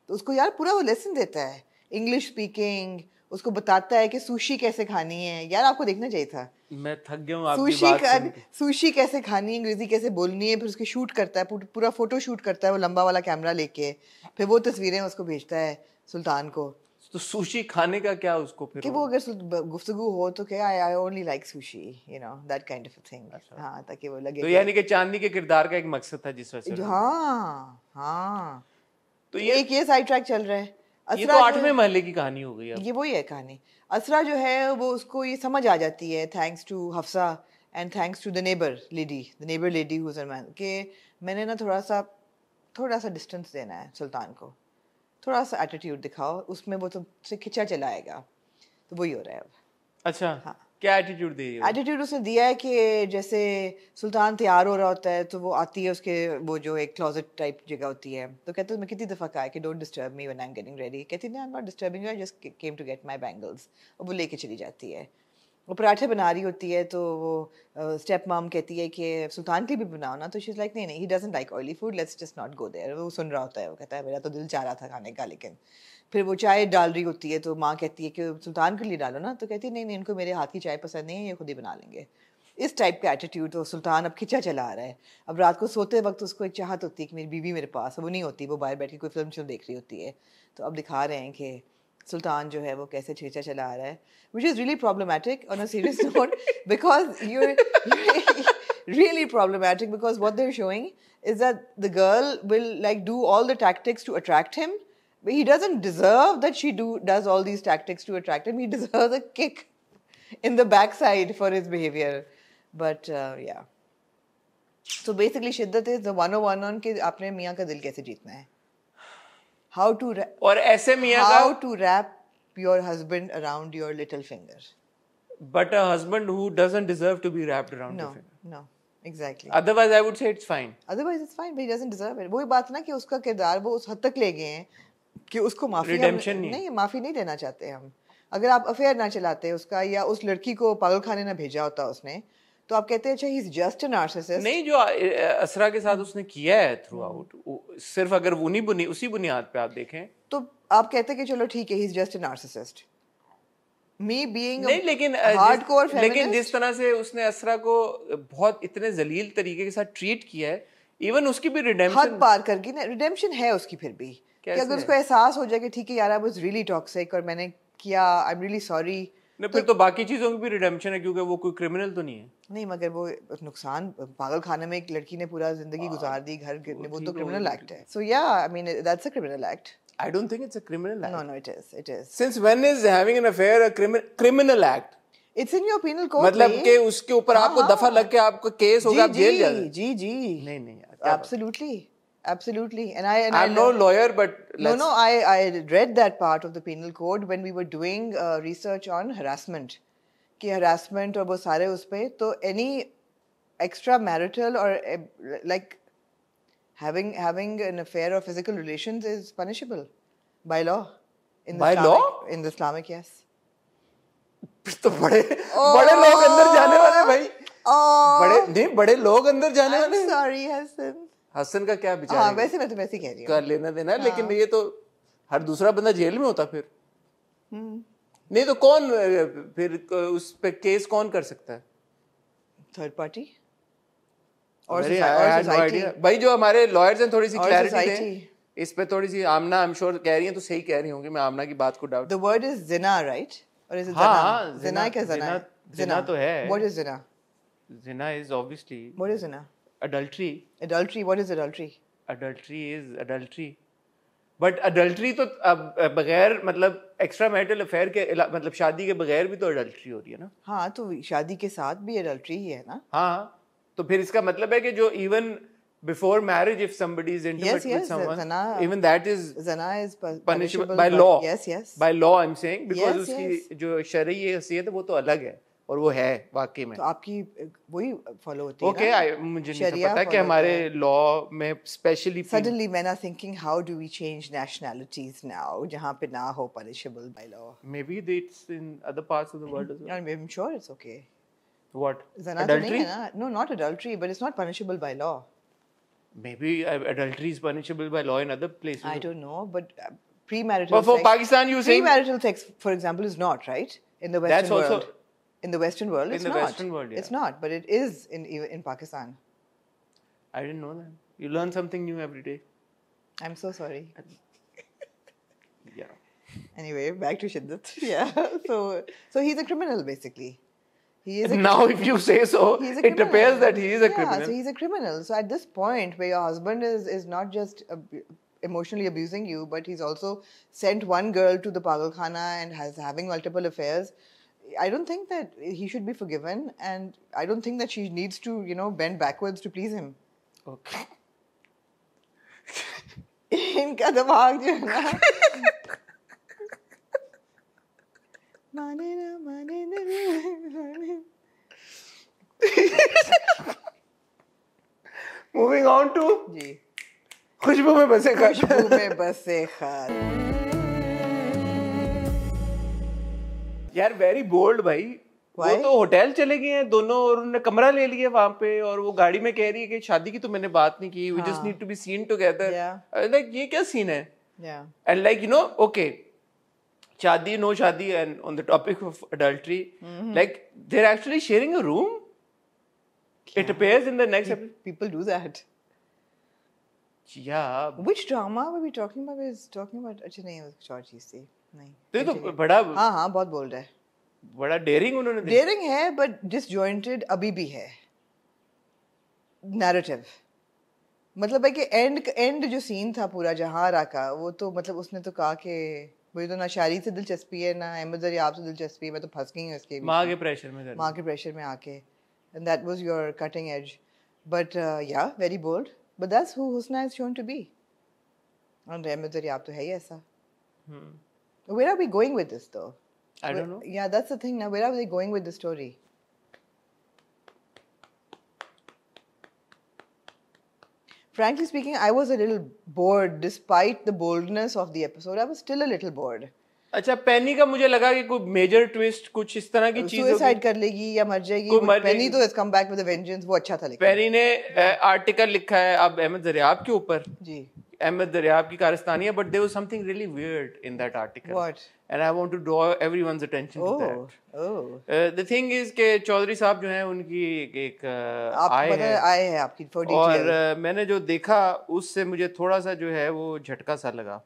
B: तो उसको यार पूरा वो लेसन देता है इंग्लिश स्पीकिंग, उसको बताता है कि सुशी कैसे खानी है। यार आपको देखना चाहिए था।
A: मैं थक गया हूँ आपकी बात सुन के।
B: सुशी कैसे खानी है, अंग्रेजी कैसे बोलनी है, फिर उसके शूट करता है, पूरा फोटो शूट करता है वो लंबा वाला कैमरा लेके, फिर वो तस्वीरें उसको भेजता है सुल्तान को।
A: तो सुशी खाने का क्या उसको फिर
B: कि वो अगर गुफ्तगू हो तो क्या I only like sushi, you know that kind of a thing. हाँ, ताकि वो लगे
A: तो यानी कि चांदनी के किरदार का एक मकसद था जिस वजह से।
B: हाँ
A: तो
B: ये साइड ट्रैक चल रहा है।
A: ये तो 8वें महल्ले की कहानी हो गई अब।
B: ये वही है कहानी। असरा जो है वो उसको ये समझ आ जाती है thanks to Hafsa and thanks to the neighbour lady who is a man, कि मैंने ना थोड़ा सा डिस्टेंस देना है सुल्तान को, थोड़ा सा एटीट्यूड दिखाओ, उसमें वो तुमसे खिंचा चलाएगा। तो वही हो रहा है अब।
A: अच्छा,
B: हाँ,
A: क्या एटीट्यूड दे रही है?
B: एटीट्यूड उसने दिया है कि जैसे सुल्तान तैयार हो रहा होता है तो वो आती है उसके वो जो एक क्लोजेट टाइप जगह होती है, तो कहते हैं मैं कितनी दफ़ा कहा है कि don't disturb me when I am getting ready, कहती है I am not disturbing you, I just came to get my bangles, और वो लेके चली जाती है। वो पराठे बना रही होती है तो वो स्टेप मॉम कहती है कि सुल्तान के लिए भी बनाओ ना, तो शी इज़ लाइक नहीं he doesn't like oily food, let's just not go there. वो सुन रहा होता है, वो कहता है मेरा तो दिल चाह रहा था खाने का, लेकिन फिर वो चाय डाल रही होती है तो माँ कहती है कि सुल्तान के लिए डालो ना, तो कहती है नहीं इनको मेरे हाथ की चाय पसंद नहीं है, ये खुद ही बना लेंगे। इस टाइप का एटीट्यूड। तो सुल्तान अब खिंचा चला आ रहा है। अब रात को सोते वक्त उसको एक चाहत होती है कि मेरी बीवी मेरे पास, वो नहीं होती, वो बाहर बैठ के कोई फिल्म देख रही होती है। तो अब दिखा रहे हैं कि सुल्तान जो है वो कैसे खिंचा चला आ रहा है, which is really problematic on a serious note, because you're really problematic, because what they're showing is that the girl will like do all the tactics to attract him, but he doesn't deserve that she does all these tactics to attract him. He deserves a kick in the backside for his behavior. But yeah, so basically शिद्दत is the 101 on कि आपने मियाँ का दिल कैसे जीतना है, how to
A: और ऐसे मियाँ का
B: how to wrap your husband around your little finger.
A: But a husband who doesn't deserve to be wrapped around
B: No,
A: the finger.
B: no, exactly.
A: Otherwise, I would say it's fine.
B: Otherwise, it's fine, but he doesn't deserve it. वही बात ना कि उसका किरदार वो उस हद तक ले गए हैं कि उसको माफी
A: Redemption
B: नहीं माफी नहीं देना चाहते हम। अगर आप अफेयर ना चलाते उसका, या उस लड़की को पागल खाने ना भेजा होता उसने, तो आप कहते हैं अच्छा he is just a narcissist.
A: नहीं, जो असरा के साथ उसने किया है थ्रू आउट, सिर्फ अगर वो नहीं उसी बुनियाद पे आप देखें
B: तो आप कहते हैं कि चलो ठीक है he is just a narcissist. Me being
A: नहीं, लेकिन
B: hardcore feminist,
A: लेकिन जिस तरह से उसने असरा को बहुत इतने जलील तरीके के साथ ट्रीट किया है, इवन उसकी भी रिडेम्पशन
B: हद पार कर गई ना। रिडेम्पशन है उसकी फिर भी, कि अगर उसको एहसास हो जाए कि ठीक है यार आई वाज रियली टॉक्सिक और मैंने किया, आई एम रियली सॉरी,
A: नहीं फिर तो बाकी चीजों की भी रिडेम्पशन है, क्योंकि वो कोई क्रिमिनल तो नहीं है।
B: नहीं, मगर वो नुकसान पागल खाने में एक लड़की ने पूरा जिंदगी गुजार दी, घर वो तो क्रिमिनल एक्ट है। सो या I mean that's a criminal act.
A: I don't think it's a criminal act.
B: No, it is.
A: Since when is having an affair a criminal act?
B: It's in your penal code.
A: मतलब कि उसके ऊपर आपको दफा लग के आपको केस होगा, आप जेल जाओगे।
B: जी।
A: नहीं यार,
B: absolutely. And
A: I'm no lawyer, but
B: no, I read that part of the penal code when we were doing research on harassment. कि harassment और वो सारे उस पे, तो any extramarital or like having an affair or physical relations is punishable by law in the Islamic, yes.
A: तो बड़े लोग अंदर जाने वाले भाई, बड़े लोग अंदर जाने वाले।
B: Sorry
A: हसन का क्या बेचारे,
B: हाँ वैसे मैं तो वैसे कह रही हूँ,
A: कर लेना देना, लेकिन ये तो हर दूसरा बंदा जेल में होता फिर। नहीं तो कौन फिर उस पे केस कौन कर सकता है?
B: थर्ड पार्टी
A: और सोसाइटी। भाई जो हमारे लॉयर्स हैं थोड़ी सी क्लैरिटी दें इस पे, थोड़ी सी। आमना आई एम श्योर कह रही हैं तो सही कह रही होंगी, मैं आमना की बात को doubt.
B: The word is Jinnah, right? और इज इट
A: हाँ,
B: जिना क्या जिना?
A: जिना तो है।
B: What is Jinnah?
A: Jinnah is obviously,
B: what is Jinnah?
A: adultery.
B: What is adultery?
A: Adultery is adultery. But adultery तो बगैर मतलब एक्स्ट्रा मैरिटल अफेयर के मतलब शादी के बगैर भी तो अडल्ट्री हो रही है ना।
B: हाँ, तो शादी के साथ भी अडल्ट्री ही है ना।
A: हाँ, तो फिर इसका मतलब है कि जो even before marriage, if somebody is intimate with someone,
B: zina,
A: even that is
B: punishable
A: by law.
B: Yes.
A: By law, I'm saying, because
B: Yes,
A: उसकी जो शरई हैसियत है वो तो अलग है और वो है वाकई में.
B: तो आपकी वही फॉलो होती है
A: Okay, मुझे नहीं पता कि हमारे law में specially.
B: Suddenly men are thinking, how do we change nationalities now जहाँ पे ना हो punishable by law.
A: Maybe it's in other parts of the world as well.
B: I'm sure it's okay.
A: What?
B: Zina
A: Adultery?
B: No, not adultery, but it's not punishable by law.
A: Maybe adultery is punishable by law in other places.
B: I don't know, but premarital
A: But for
B: sex,
A: Pakistan, you saying
B: premarital sex, for example, is not, right? In the Western
A: that's also
B: world. In the Western world, it's
A: in the
B: not.
A: Western world, yeah.
B: It's not, but it is in Pakistan.
A: I didn't know that. You learn something new every day.
B: I'm so sorry.
A: Yeah.
B: Anyway, back to Shiddat. Yeah. So he's a criminal basically. He is.
A: Now, if you say so, it appears that he is a criminal.
B: Yeah, so he's a criminal. So at this point, where your husband is not just emotionally abusing you, but he's also sent one girl to the Pagalkhana and having multiple affairs. I don't think that he should be forgiven, and I don't think that she needs to, bend backwards to please him.
A: Okay.
B: इनका दिमाग जो है ना माने ना माने
A: Moving on to
B: जी
A: खुशबू में बसे खत.
B: खुशबू में बसे खत.
A: यार वेरी बोल्ड भाई.
B: Why?
A: वो तो होटल चले गए हैं दोनों और उन्होंने कमरा ले लिया वहां पे और वो गाड़ी में कह रही है कि शादी की तो मैंने बात नहीं की. We just need to be seen together. Like ये क्या सीन है?
B: Yeah.
A: And like okay, शादी no शादी and on the topic of adultery, like they're actually sharing a room. It appears in the next episode.
B: People do that.
A: Yeah.
B: Which drama were we talking about? We were talking about अच्छा नहीं वो short चीज थी. नहीं.
A: तो बड़ा
B: हाँ बहुत बोल्ड है.
A: बड़ा डेयरिंग उन्होंने
B: डेयरिंग है बट डिसजॉइंटेड अभी भी है नैरेटिव. मतलब है कि एंड जो सीन था पूरा जहारा का वो तो मतलब उसने तो कहा कि मुझे तो ना शायरी से दिलचस्पी है ना अहमद ज़रियाब से दिलचस्पी है. मैं तो फंस गई हूँ इसके
A: माँ के प्रेशर में
B: आके. and that was your cutting edge. But yeah, very bold. But that's who Husna is shown to be. And Ahmed Zaryab to hai aisa. Where are we going with this though?
A: I don't know.
B: Yeah, that's the thing now. Where are they going with the story? Frankly speaking, I was a little bored despite the boldness of the episode. I was still a little bored.
A: अच्छा पेनी का मुझे लगा कि कोई major twist कुछ इस तरह की चीज
B: सुसाइड कर लेगी या मर जाएगी. पेनी तो has come back with a vengeance. वो अच्छा था. लेकिन
A: पेनी ने आर्टिकल लिखा है अब अहमद ज़रियाब के ऊपर
B: जी.
A: अहमद ज़रियाब की कारस्तानियां, but there was something really weird in that article.
B: What?
A: And I want to draw everyone's attention to that.
B: Oh.
A: The thing is कि चौधरी साहब जो हैं उनकी एक
B: आय है आपकी for detail.
A: और मैंने जो देखा उससे मुझे थोड़ा सा जो है वो झटका सा लगा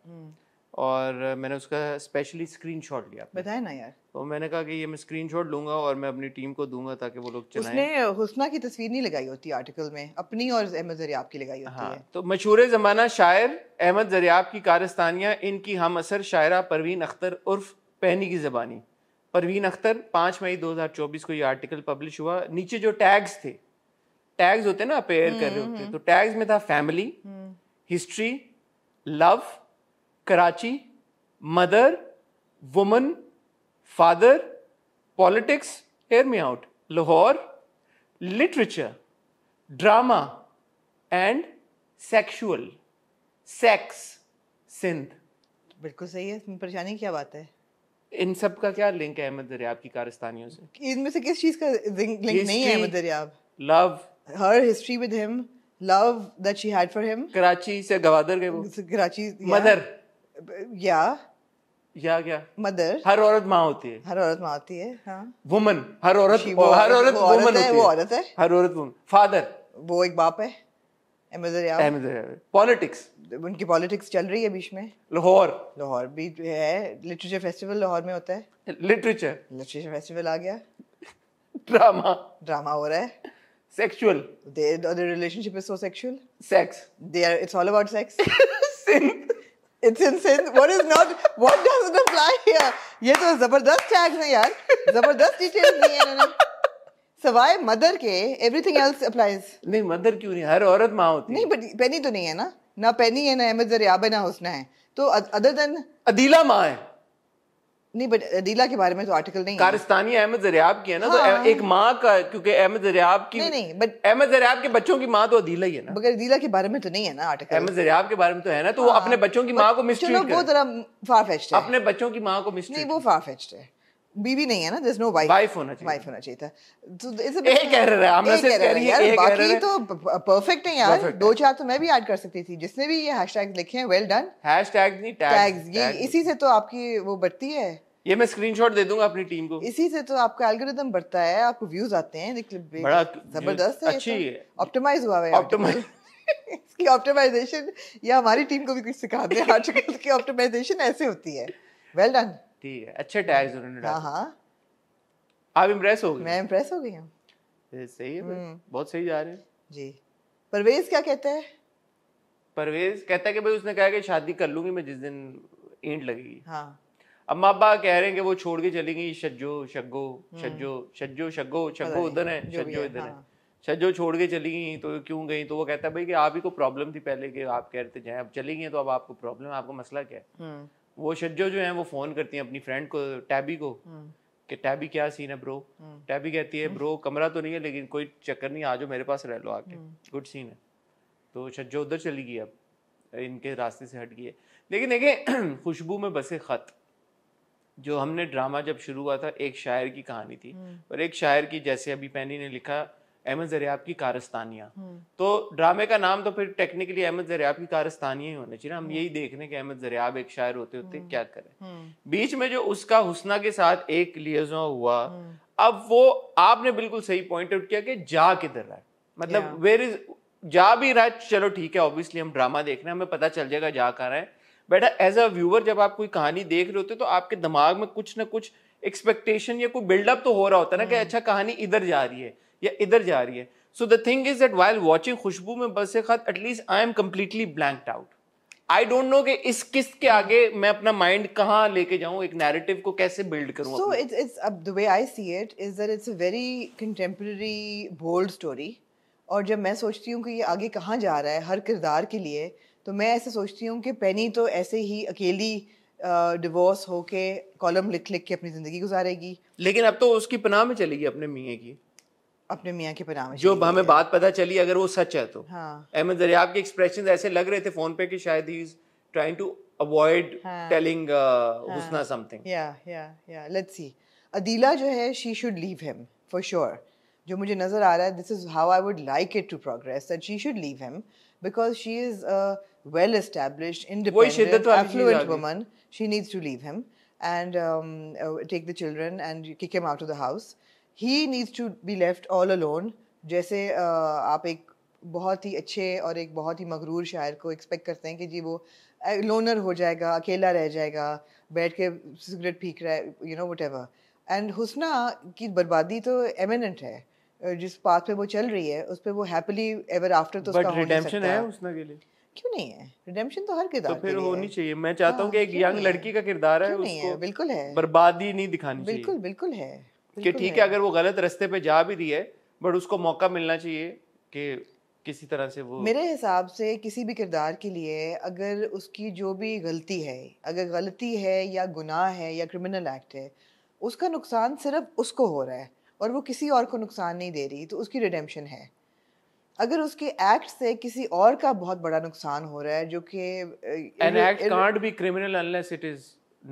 A: और मैंने उसका स्पेशली स्क्रीनशॉट लिया.
B: बताए ना यार.
A: तो मैंने कहा कि ये मैं स्क्रीनशॉट लूंगा और मैं अपनी टीम को दूंगा ताकि वो लोग चलाएं.
B: उसने हुस्ना की तस्वीर नहीं लगाई होती आर्टिकल में, अपनी और अहमद ज़रियाब की लगाई होती है.
A: तो मशहूर ज़माना शायर अहमद ज़रियाब की कारस्तानियाँ, इनकी हम असर शायरा परवीन अख्तर उर्फ पहनी की ज़बानी. परवीन अख्तर 5 मई 2024 को ये आर्टिकल पब्लिश हुआ. नीचे जो टैग्स थे, टैग्स होते ना अपेयर कर रहे होते, तो टैग्स में था family, history, love, Karachi, mother, woman, father, politics, hear me out, Lahore, literature, drama and sexual, sex, Sindh.
B: बिल्कुल सही है. परेशानी क्या बात है?
A: इन सब का क्या लिंक है अहमद ज़रियाब की कारस्तानियों से?
B: इनमें से किस चीज का लिंक नहीं है Ahmed Zaryab?
A: Love,
B: her history with him, love that she had for him.
A: Karachi से गवादर गए वो.
B: कराची.
A: मदर.
B: या
A: क्या
B: मदर.
A: हर औरत माँ होती है.
B: हर औरत माँ होती है. हाँ.
A: वुमन, हर औरत वुमन होती है.
B: वो औरत है.
A: हर औरत वुमन. फादर,
B: वो एक बाप है. अहमद ज़रियाब.
A: पॉलिटिक्स,
B: उनकी पॉलिटिक्स चल रही है बीच में. लाहौर भी है. लिटरेचर फेस्टिवल लाहौर में होता है. लिटरेचर फेस्टिवल आ गया. ड्रामा हो रहा है.
A: Sexual.
B: The relationship is so sexual.
A: Sex.
B: It's all about sex. Sin. It's in sin. What doesn't apply here? ये तो जबरदस्त टैग्स हैं यार. जबरदस्त डिटेल्स दिए इन्होंने. सवाए मदर के एवरीथिंग एल्स अप्लाइज।
A: नहीं मदर क्यों नहीं, हर औरत माँ होती है।
B: नहीं बट पेनी तो नहीं है ना पेनी है ना अहमद ज़रियाब है ना हुस्ना है, तो अदर देन
A: अदीला माँ है।
B: नहीं बट अदीला के बारे में तो आर्टिकल नहीं है।
A: कारस्तानी अहमद ज़रियाब की है ना,
B: हाँ।
A: तो एक माँ का, क्योंकि अहमद ज़रियाब की
B: नहीं बट
A: अहमद ज़रियाब के बच्चों की माँ तो अदीला ही है ना।
B: मगर अदीला के बारे में तो नहीं है ना आर्टिकल।
A: अहमद ज़रियाब के बारे में तो है ना, तो वो अपने बच्चों की माँ को मिसट्रीट
B: चलो वो
A: करे।
B: जरा फार फेच्ड है।
A: अपने बच्चों की माँ को
B: नहीं
A: मिसट्रीट।
B: वो फार फेच्ड है, बीवी नहीं है ना, there's no wife।
A: वाइफ होना चाहिए।
B: वाइफ होना चाहिए था। तो it's a
A: एक
B: bit-
A: कह रहा है, हम
B: एक
A: सिर्फ कह रही है,
B: यार,
A: एक कह रहा
B: बाकी
A: है।
B: तो परफेक्ट है यार,
A: Perfect
B: दो चार तो मैं भी ऐड कर सकती थी। जिसने भी ये हैशटैग्स लिखे हैं वेल डन।
A: हैशटैग नहीं,
B: टैग्स ये
A: टैग्स।
B: इसी से तो आपकी वो बढ़ती है,
A: ये मैं स्क्रीनशॉट दे दूंगा अपनी टीम को।
B: इसी से तो आपका एल्गोरिदम बढ़ता है, आपको व्यूज आते हैं।
A: बड़ा
B: जबरदस्त है,
A: अच्छी है।
B: ऑप्टिमाइज हुआ है
A: Optimize-
B: इसकी ऑप्टिमाइजेशन, या हमारी टीम को भी कुछ सिखा दें आर्टिकल की ऑप्टिमाइजेशन ऐसे होती है। Well done.
A: ठीक है, अच्छे टैग्स उन्होंने
B: हाँ
A: डाले।
B: हाँ
A: आप इम्प्रेस हो गए?
B: मैं इम्प्रेस हो गई हूँ
A: ये सही है भाई, बहुत सही जा रहे हैं।
B: जी। परवेज क्या कहता है?
A: परवेज कहता है कि भाई उसने कहा कि शादी कर लूंगी मैं जिस दिन ईंट लगेगी।
B: हाँ
A: अम्मा अब्बा कह रहे हैं कि वो छोड़ के चली गई शज्जो शग्गो शज्जो शज्जो शग्गो शग्गो उधर है,
B: जो भी
A: शज्जो
B: है,
A: इधर है।
B: हाँ।
A: शज्जो छोड़ के चली गई तो क्यों गई, तो वो कहता है भाई कि आप ही को प्रॉब्लम थी पहले कि आप कह रहे थे जाए, अब चली गई तो अब आपको प्रॉब्लम है, आपको मसला क्या है। वो शज्जो जो है वो फोन करती है अपनी फ्रेंड को, टैबी को, कि टैबी क्या सीन है ब्रो। टैबी कहती है ब्रो कमरा तो नहीं है लेकिन कोई चक्कर नहीं, आ जाओ मेरे पास रह लो आके, गुड सीन है। तो शज्जो उधर चली गई, अब इनके रास्ते से हट गई है। लेकिन देखिए खुशबू में बसे खत, जो हमने ड्रामा जब शुरू हुआ था एक शायर की कहानी थी, और एक शायर की, जैसे अभी पैनी ने लिखा अहमद ज़रियाब की कारस्तानियाँ, तो ड्रामे का नाम तो फिर टेक्निकली अहमद ज़रियाब की कारस्तानियाँ ही होना चाहिए ना। हम यही देखने के अहमद ज़रियाब एक शायर होते होते क्या करें। बीच में जो उसका हुस्ना के साथ एक लियाज़ों हुआ, अब वो आपने बिल्कुल सही पॉइंट आउट किया कि जा किधर रहा है, मतलब वेयर इज, जा भी रहा है चलो ठीक है, ऑब्वियसली हम ड्रामा देख रहे हैं, हमें पता चल जाएगा जा कहाँ रहा है। बेटा एज अ व्यूअर जब आप कोई कहानी देख रहे होते हो तो आपके दिमाग में कुछ ना कुछ एक्सपेक्टेशन या कोई बिल्डअप तो हो रहा होता है ना कि अच्छा कहानी इधर जा रही है या इधर जा रही है। So the thing is that while watching Khushboo Mein Basay Khat, at least I am completely blanked out. I don't know कि इस किस्त के आगे मैं अपना माइंड कहाँ लेके जाऊं, एक नैरेटिव को कैसे बिल्ड करूं।
B: So it's the way I see it is that it's a very contemporary bold story, और जब मैं सोचती हूँ कि ये आगे कहाँ जा रहा है हर किरदार के लिए, तो मैं ऐसे सोचती हूँ कि पेनी तो ऐसे ही अकेली डिवोर्स होके कॉलम लिख लिख के अपनी ज़िंदगी गुजारेगी,
A: लेकिन अब तो उसकी पनाह में चलेगी अपने मियाँ की,
B: अपने मियाँ के पनाह में
A: जो
B: चली गई
A: हमें
B: है।
A: बात पता चली अगर वो सच है तो।
B: हाँ
A: अहमद ज़रियाब के एक्सप्रेशंस ऐसे लग रहे थे फोन पे कि शायद he is trying to avoid telling Husna something.
B: या लेट्स सी। अदीला जो है she should leave him for sure, जो मुझे नज़र आ रहा है this is how I would like it to progress, that she should leave him because she is a well established independent affluent woman. She needs to leave him and take the children and kick him out of the house. He needs to be left all alone. जैसे आप एक बहुत ही अच्छे और एक बहुत ही मगरूर शायर को एक्सपेक्ट करते हैं कि जी वो लोनर हो जाएगा, अकेला रह जाएगा, बैठ के सिगरेट पीक रहा है, यू नो व्हाटएवर। एंड हुस्ना की बर्बादी तो एमिनेंट है, जिस पाथ पे वो चल रही है उस पे वो हैप्पीली एवर आफ्टर तो उसका
A: बट
B: हो नहीं
A: रिडेम्पशन
B: सकता।
A: है हुस्ना के लिए,
B: क्यों नहीं है? रिडेम्पशन तो हर किरदार
A: तो फिर
B: के लिए
A: होनी
B: है।
A: चाहिए। मैं चाहता हूँ कि एक
B: क्यों
A: यंग
B: नहीं है?
A: लड़की का किरदार है,
B: क्यों नहीं है?
A: उसको
B: बिल्कुल है,
A: बर्बादी नहीं दिखानी चाहिए।
B: बिल्कुल बिल्कुल है,
A: कि
B: बिल्कुल
A: ठीक है अगर वो गलत रास्ते पे जा भी रही है बट उसको मौका मिलना चाहिए कि किसी तरह से वो।
B: मेरे हिसाब से किसी भी किरदार के लिए अगर उसकी जो भी गलती है, अगर गलती है या गुनाह है या क्रिमिनल एक्ट है, उसका नुकसान सिर्फ उसको हो रहा है और वो किसी और को नुकसान नहीं दे रही, तो उसकी रिडेम्पशन है। अगर उसके एक्ट से किसी और का बहुत बड़ा नुकसान हो रहा है जो कि
A: an act can't be criminal unless it is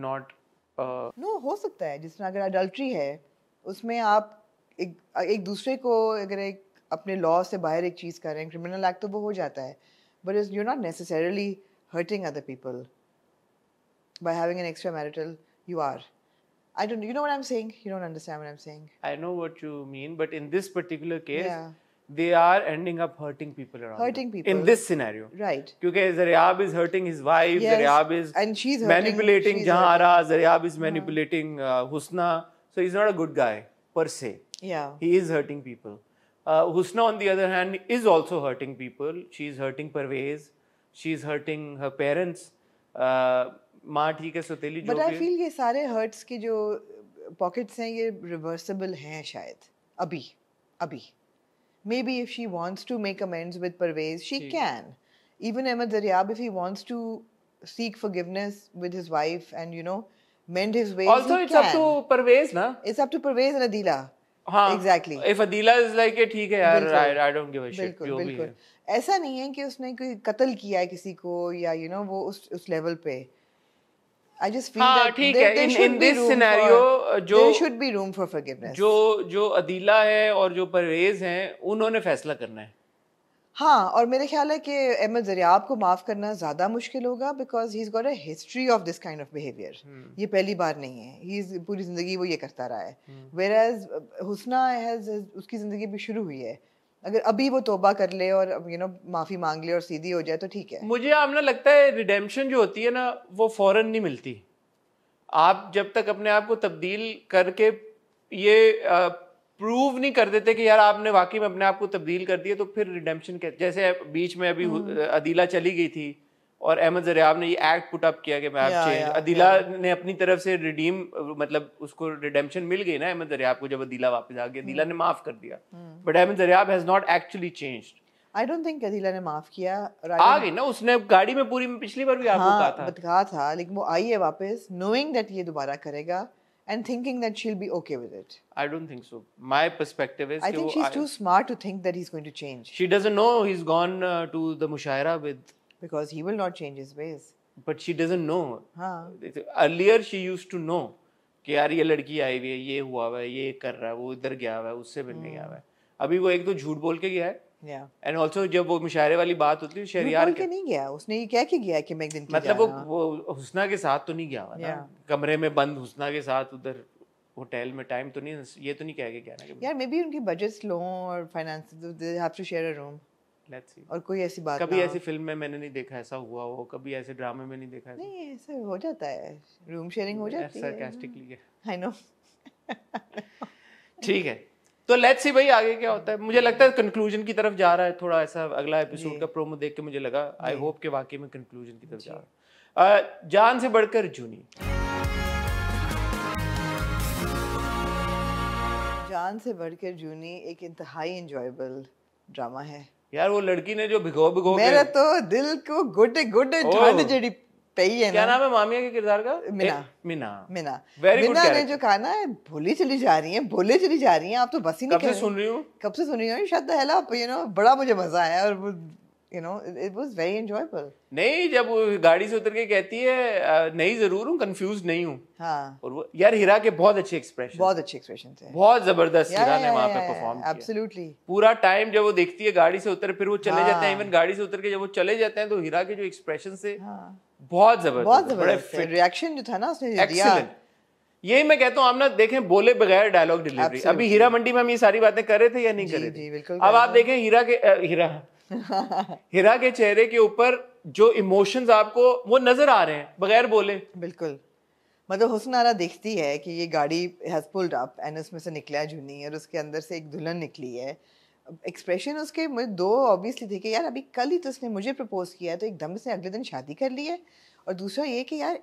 A: not
B: know हो सकता है, जिसमें अगर अडल्ट्री है उसमें आप एक दूसरे को अगर एक अपने लॉ से बाहर एक चीज़ कर रहे हैं, क्रिमिनल एक्ट तो वो हो जाता है, but is you not necessarily hurting other people by having an extra marital, you are. I don't, you know what I'm saying? You don't understand what I'm saying.
A: I know what you mean, but in this particular case,
B: Yeah.
A: they are ending up hurting people around
B: Hurting
A: them.
B: people.
A: In this scenario.
B: Right.
A: क्योंकि Zaryab is hurting his wife,
B: Yes.
A: Zaryab is
B: And she's hurting,
A: manipulating
B: she's
A: Jahara, Zaryab is manipulating Husna. So he's not a good guy per se.
B: Yeah.
A: He is hurting people. Husna on the other hand is also hurting people. She's hurting Parvez. She's hurting her parents. माँ ठीक है सौतेली जो
B: But I
A: भी-
B: feel ये सारे hurts के जो pockets हैं ये reversible हैं शायद अभी। अभी. Maybe if she wants to make amends with Parvez, she can. Even Ahmed Zaryab, if he wants to seek forgiveness with his wife and, you know, mend his ways,
A: also
B: he
A: it's
B: can.
A: up to Parvez na.
B: It's up to Parvez and Adila.
A: हाँ,
B: exactly.
A: If Adila is like it, ठीक है यार, I don't give a shit.
B: बिल्कुल
A: जो भी
B: बिल्कुल.
A: है.
B: ऐसा नहीं है कि उसने कोई कत्ल किया है किसी को या you know वो उस लेवल पे. I just feel
A: हाँ,
B: that
A: ठीक
B: there,
A: है.
B: there should
A: In
B: be
A: this
B: room
A: scenario,
B: for,
A: जो
B: there should be room for forgiveness.
A: जो अदीला है और जो परवेज हैं, उन्होंने फैसला करना है.
B: हाँ, और मेरे ख्याल है कि अहमद ज़रियाब को माफ़ करना ज़्यादा मुश्किल होगा because he is got a history of this kind of behaviour. ये पहली बार नहीं है. ही इज़ पूरी ज़िंदगी वो ये करता रहा है. वेयर एज हुस्ना हैज़ उसकी ज़िंदगी भी शुरू हुई है. अगर अभी वो तौबा कर ले और यू नो माफ़ी मांग ले और सीधी हो जाए तो ठीक है.
A: मुझे आमना लगता है रिडेम्पशन जो होती है ना, वो फौरन नहीं मिलती. आप जब तक अपने आप को तब्दील करके ये प्रूव नहीं कर देते कि यार आपने वाकई में अपने आप को तब्दील कर दिया, तो फिर रिडेम्पशन के जैसे बीच में अभी अदीला चली गई थी और अहमद ज़रियाब ने ये एक्ट पुट अप किया कि मैं आप चेंज. अदीला ने अपनी तरफ से रिडीम, मतलब उसको रिडेम्पशन मिल गई ना अहमद ज़रियाब को. जब अदीला वापस आ गई, अदीला ने माफ कर दिया. But Ahmed Zaryab has not actually changed.
B: I don't think Adeela ने माफ किया.
A: आ गई ना, उसने गाड़ी में पूरी पिछली बार भी आपको
B: कहा था लेकिन वो आई है वापस knowing that ये दोबारा करेगा and thinking that she'll be okay with it.
A: I don't think so. My perspective is
B: I think she's too smart to think that he's going to change.
A: She doesn't know he's gone to the Mushaira with.
B: Because he will not change his ways.
A: But she doesn't know.
B: हाँ.
A: Earlier she used to know कि यार ये लड़की आई हुई है, ये हुआ हुआ है, ये कर रहा है, वो इधर गया हुआ है, उससे मिलने गया हुआ है. अभी वो एक तो झूठ बोल के गया है.
B: Yeah.
A: And also जब वो मुशायरे वाली बात होती है शहरियार
B: के नहीं गया, उसने ये कह के गया कि मैं एक दिन
A: मतलब वो हुस्ना के साथ तो नहीं गया हुआ ना. कमरे में बंद हुस्ना के साथ उधर होटल में टाइम तो नहीं, ये तो नहीं कह के गया ना.
B: यार मे बी उनकी बजट्स लो और finance, they have to share a room.
A: Let's see.
B: और कोई ऐसी बात
A: कभी ऐसी फिल्म में मैंने नहीं देखा ऐसा हुआ हो, कभी ऐसे ड्रामे में नहीं देखा.
B: नहीं, ऐसा हो जाता है, रूम शेयरिंग हो जाती है.
A: सरकास्टिकली.
B: I know.
A: ठीक है, तो लेट्स सी भाई आगे क्या होता है. मुझे लगता है कंक्लूजन की तरफ जा रहा है थोड़ा ऐसा. अगला एपिसोड का प्रोमो देख के मुझे लगा, आई होप कि वाकई में कंक्लूजन की तरफ जा रहा है. जान से बढ़कर जूनी.
B: जान से बढ़कर जूनी एक इंतहाई एंजॉयबल ड्रामा है
A: यार. वो लड़की ने जो भिगो
B: मेरा तो दिल को गुड ठंड जड़ी पई है ना.
A: क्या नाम है मामिया के किरदार का?
B: मीना.
A: Very good.
B: मीना ने जो कहा ना, भोली चली जा रही है, भोले चली जा रही हैं. आप तो बस ही नहीं
A: कब से सुन रही हूँ.
B: Shut the hell up, you know. बड़ा मुझे मजा आया और वो you know it was very enjoyable.
A: नहीं, जब वो गाड़ी से उतर के कहती है नहीं जरूर हूँ, कंफ्यूज नहीं हूँ.
B: हाँ.
A: और वो यार हीरा के बहुत अच्छे एक्सप्रेशन थे. बहुत जबरदस्त हीरा ने वहाँ पे परफॉर्म किया.
B: एब्सोल्युटली.
A: पूरा टाइम जब वो देखती है गाड़ी से उतर, फिर वो चले जाते हैं. इवन गाड़ी से उतर के जब वो चले जाते हैं तो हीरा के जो एक्सप्रेशन से बहुत जबरदस्त
B: रिएक्शन जो था ना उसने दिया.
A: यही मैं कहता हूँ, आप ना देखें बोले बगैर डायलॉग डिलीवरी. अभी हीरा मंडी में हम ये सारी बातें कर रहे थे या नहीं कर रहे थे? अब आप देखें हीरा के चेहरे के ऊपर जो इमोशंस आपको वो नजर आ रहे हैं बगैर बोले.
B: बिल्कुल. मतलब हुस्नारा देखती है कि ये गाड़ी हैज पुल्ड अप एंड उसमें से निकला जूनी और उसके अंदर से एक दुल्हन निकली है. एक्सप्रेशन उसके दो ऑब्वियसली थे कि यार अभी कल ही तो उसने मुझे प्रपोज किया है, तो एकदम से अगले दिन शादी कर ली है. और दूसरा ये कि यार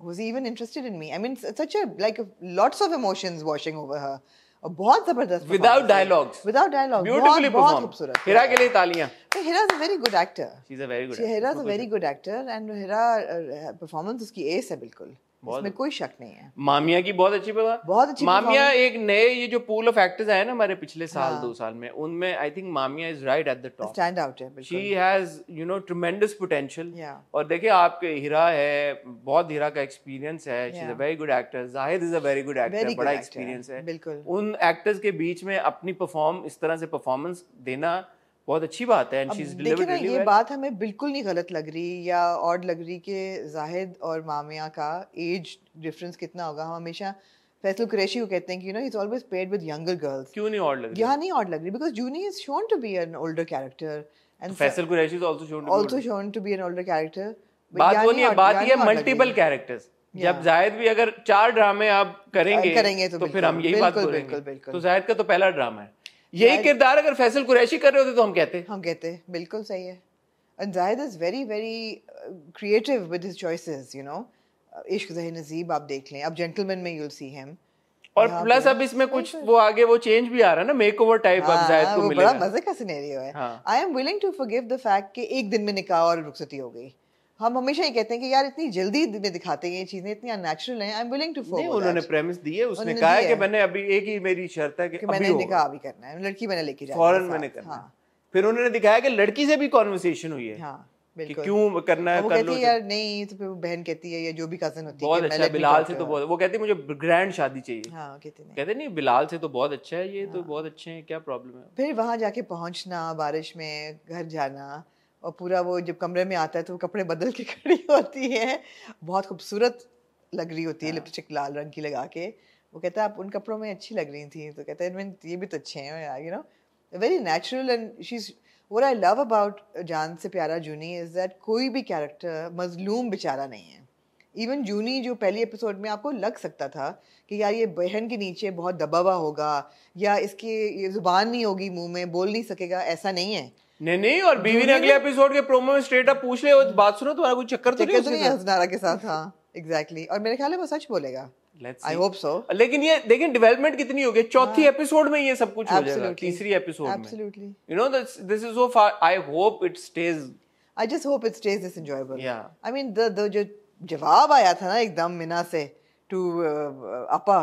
B: was he even interested in me? I mean, such a like lots of emotions washing over her. बहुत जबरदस्त.
A: Without dialogues. Beautifully performed.
B: खूबसूरत.
A: हीरा के लिए तालियां.
B: Hira is a very good actor.
A: She's a very good.
B: Hira is a very good actor and Hira performance उसकी S है बिल्कुल. इसमें कोई शक नहीं है.
A: मामिया की बहुत अच्छी मामिया एक नए ये जो पूल ऑफ एक्टर्स आए ना हमारे पिछले साल 2 साल में, उनमें I think Mamiya is right at the top.
B: Stand out है बिल्कुल.
A: She has you know ट्रेमेंडस potential. और देखिए आपके हीरा है, बहुत हीरा का एक्सपीरियंस है. She is a very good actor. Zahid is a very good actor. बड़ा एक्सपीरियंस है
B: बिल्कुल.
A: उन एक्टर्स के बीच में अपनी इस तरह से परफॉर्मेंस देना बहुत अच्छी बात है. And she is delivered really well.
B: ये बात हमें बिल्कुल नहीं गलत लग रही या ऑड लग रही कि जाहिद और मामिया का एज डिफरेंस कितना होगा. हम हमेशा फैसल कुरैशी को कहते हैं कि you know he is always paired with younger girls.
A: क्यों नहीं ऑड लग रही?
B: यहाँ नहीं ऑड लग रही because Juni is shown to be an older character and
A: Faisal Qureshi is also
B: shown to be an older character.
A: बात वो नहीं है, बात ये मल्टीपल कैरेक्टर्स. जब जाहिद भी अगर 4 ड्रामे आप करेंगे तो फिर हम यही बात बोलेंगे. तो जाहिद का तो पहला ड्रामा है. यही किरदार अगर फैसल कुरैशी कर रहे होते तो हम कहते
B: बिल्कुल सही है. And Zahid is very very creative with his choices, you know. इश्क ज़ही नजीब आप देख लें, अब जेंटलमैन में you'll see him.
A: और प्लस अब इसमें कुछ वो आगे वो चेंज भी आ रहा है ना, मेकओवर टाइप अब जायद को मिलेगा।
B: बड़ा मजे का सिनेरियो है। I am willing to forgive the fact कि एक दिन में निकाह और रुखसती हो गई। हम हमेशा ही कहते हैं कि यार इतनी जल्दी में दिखाते हैं ये चीजें, इतनी अननेचुरल हैं। I am willing to forgive. नहीं,
A: उन्होंने प्रेमिस दी है, उसने कहा है कि मैंने अभी एक ही मेरी शर्त है कि
B: मैंने निकाह भी करना है, लड़की मैंने लेके जानी है
A: फौरन मैंने करना है। फिर उन्होंने दिखाया कि लड़की से भी कॉन्वर्सेशन हुई है कि क्यों करना है, कर लो
B: यार नहीं, तो फिर बहन कहती है या जो भी कजन होती है
A: बहुत अच्छा बिलाल से तो बहुत, वो कहती है मुझे ग्रैंड शादी चाहिए।
B: हाँ,
A: कहते नहीं बिलाल से तो बहुत अच्छा है, ये तो बहुत अच्छे हैं, क्या प्रॉब्लम है।
B: फिर वहां जाके पहुंचना, बारिश में घर जाना, और पूरा वो जब कमरे में आता है तो वो कपड़े बदल के खड़ी होती है, बहुत खूबसूरत लग रही होती है, लिपस्टिक लाल रंग की लगा के। वो कहता है आप उन कपड़ों में अच्छी लग रही थी, तो कहता है ये भी तो अच्छे हैं, you know, very natural. And she is What I love about जान से प्यारा जूनी is that कोई भी कैरेक्टर मजलूम बेचारा नहीं है। इवन जूनी जो पहली एपिसोड में आपको लग सकता था कि यार ये बहन के नीचे बहुत दबा हुआ होगा, या इसकी ये जुबान नहीं होगी, मुंह में बोल नहीं सकेगा, ऐसा नहीं है।
A: नहीं, और बीवी ने अगले एपिसोड के प्रोमो में स्ट्रेट अप पूछ ले, बात सुनो तुम्हारा कोई चक्कर तो नहीं है
B: हसनारा के साथ। हाँ एग्जैक्टली, और मेरे ख्याल है वो सच बोलेगा। I hope so.
A: लेकिन ये देखें डेवलपमेंट कितनी हो गई, चौथी एपिसोड में ये सब कुछ हो जाएगा, तीसरी एपिसोड में।
B: Absolutely.
A: You know this is so far. I hope it stays.
B: I just hope it stays this enjoyable.
A: Yeah.
B: I mean the जो जवाब आया था ना एकदम मिना से to अपा,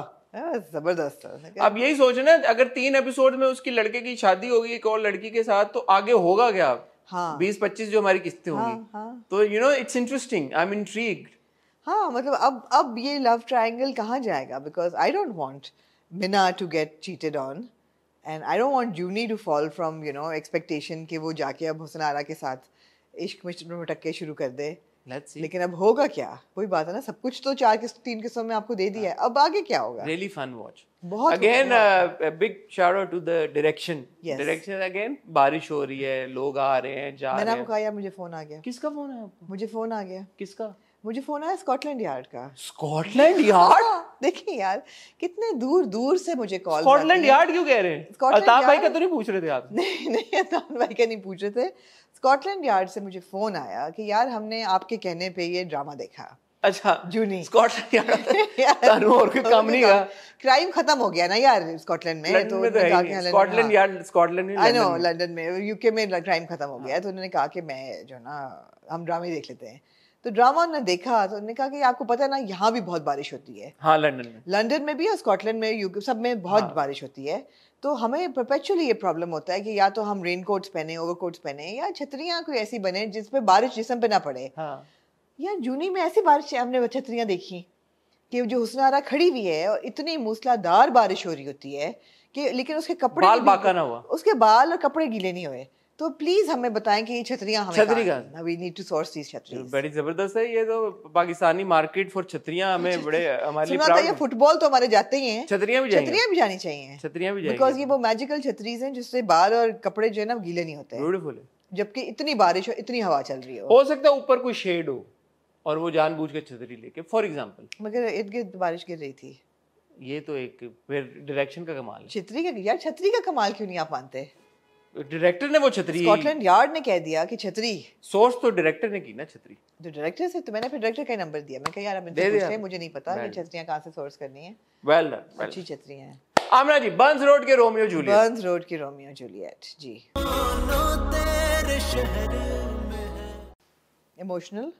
B: जबरदस्त था।
A: अब यही सोचना, अगर 3 एपिसोड में उसकी लड़के की शादी होगी एक और लड़की के साथ, तो आगे होगा क्या?
B: हाँ
A: 20-25 जो हमारी किस्तें होंगी, तो you know it's interesting. I'm intrigued.
B: हाँ मतलब अब ये लव ट्रायंगल कहाँ जाएगा? Because I don't want Mina to get cheated on, and I don't want Juni to fall from you know expectation कि वो जाके अब हुस्न आरा के साथ इश्क में भटके शुरू कर दे।
A: Let's see.
B: लेकिन अब होगा क्या? वही बात है ना, सब कुछ तो 3 किस्सों में आपको दे दिया है, अब आगे क्या होगा?
A: Really fun watch.
B: बहुत
A: again a big shout out to the direction.
B: Yes.
A: Direction again. बारिश हो रही है, लोग आ रहे हैं, जा रहे हैं।
B: मैंने आपको कहा यार मुझे फोन आ गया।
A: किसका फोन है आपको?
B: मुझे फोन आ गया।
A: किसका?
B: मुझे फोन आया स्कॉटलैंड यार्ड का।
A: Scotland yard?
B: देखिए यार कितने दूर दूर से मुझे कॉल।
A: स्कॉटलैंड यार्ड क्यों कह रहे हैं? अताब भाई का तो नहीं पूछ रहे थे आप?
B: नहीं अताब भाई का नहीं पूछ रहे थे। स्कॉटलैंड यार्ड से मुझे फोन आया कि यार हमने आपके कहने पे ये ड्रामा देखा।
A: अच्छा
B: जूनी
A: स्कॉटलैंड यार्ड और कोई काम नहीं का
B: क्राइम खत्म हो गया ना यार स्कॉटलैंड में, तो
A: स्कॉटलैंड यार्ड, स्कॉटलैंड में,
B: आई नो लंदन में, यूके में क्राइम खत्म हो गया, तो उन्होंने कहा कि मैं जो ना हम ड्रामे देख लेते हैं। तो ड्रामा ने देखा तो उन्होंने कहा कि आपको पता है ना यहाँ भी बहुत बारिश होती है।
A: हाँ लंदन में
B: भी और स्कॉटलैंड में, यूके सब में बहुत बारिश होती है। तो हमें परपेचुअली ये प्रॉब्लम होता है कि या तो हम रेन कोट्स पहने, ओवरकोट्स पहने, या छतरियाँ कोई ऐसी बने जिसपे बारिश जिस्म पे ना पड़े। यार जूनी में ऐसी बारिश हमने छतरियाँ देखी कि जो हुस्न आरा खड़ी हुई है और इतनी मूसलाधार बारिश हो रही होती है कि लेकिन उसके कपड़े
A: बाल बाका ना हुआ,
B: उसके बाल और कपड़े गीले नहीं हुए। तो प्लीज हमें बताएं कि ये छतरियां हमें वी नीड टू सोर्स दीस छतरीज।
A: बड़ी जबरदस्त है ये तो, पाकिस्तानी मार्केट फॉर छतरियां हमें बड़े हमारे लिए
B: प्राउड है। फुटबॉल तो हमारे जाते ही हैं,
A: छतरियां भी जानी चाहिए, छतरियां भी
B: बिकॉज ये वो मैजिकल छतरीज हैं जिससे बाल और कपड़े जो है ना गीले नहीं होते।
A: ब्यूटीफुल है,
B: जबकि इतनी बारिश हो, इतनी हवा चल रही
A: हो सकता है ऊपर कोई शेड हो और वो जानबूझ के छतरी लेके, फॉर एग्जांपल,
B: मगर इर्द गिर्द बारिश गिर रही थी।
A: ये तो एक फिर डायरेक्शन का कमाल है।
B: छतरी का यार, छतरी का कमाल क्यों नहीं आप मानते?
A: डायरेक्टर ने वो छतरी,
B: स्कॉटलैंड यार्ड ने कह दिया कि छतरी,
A: सोर्स तो डायरेक्टर ने की ना छतरी,
B: तो डायरेक्टर से, तो मैंने फिर डायरेक्टर का नंबर दिया। मैं कहा यार अब इनसे पूछते हैं, मुझे नहीं पता कि छतरियां कहां से सोर्स करनी है।
A: वेल डन,
B: अच्छी छतरियां हैं।
A: आमना जी, बर्न्स रोड के रोमियो जूलियट,
B: बर्न्स रोड के Romeo Juliet ji. Emotional,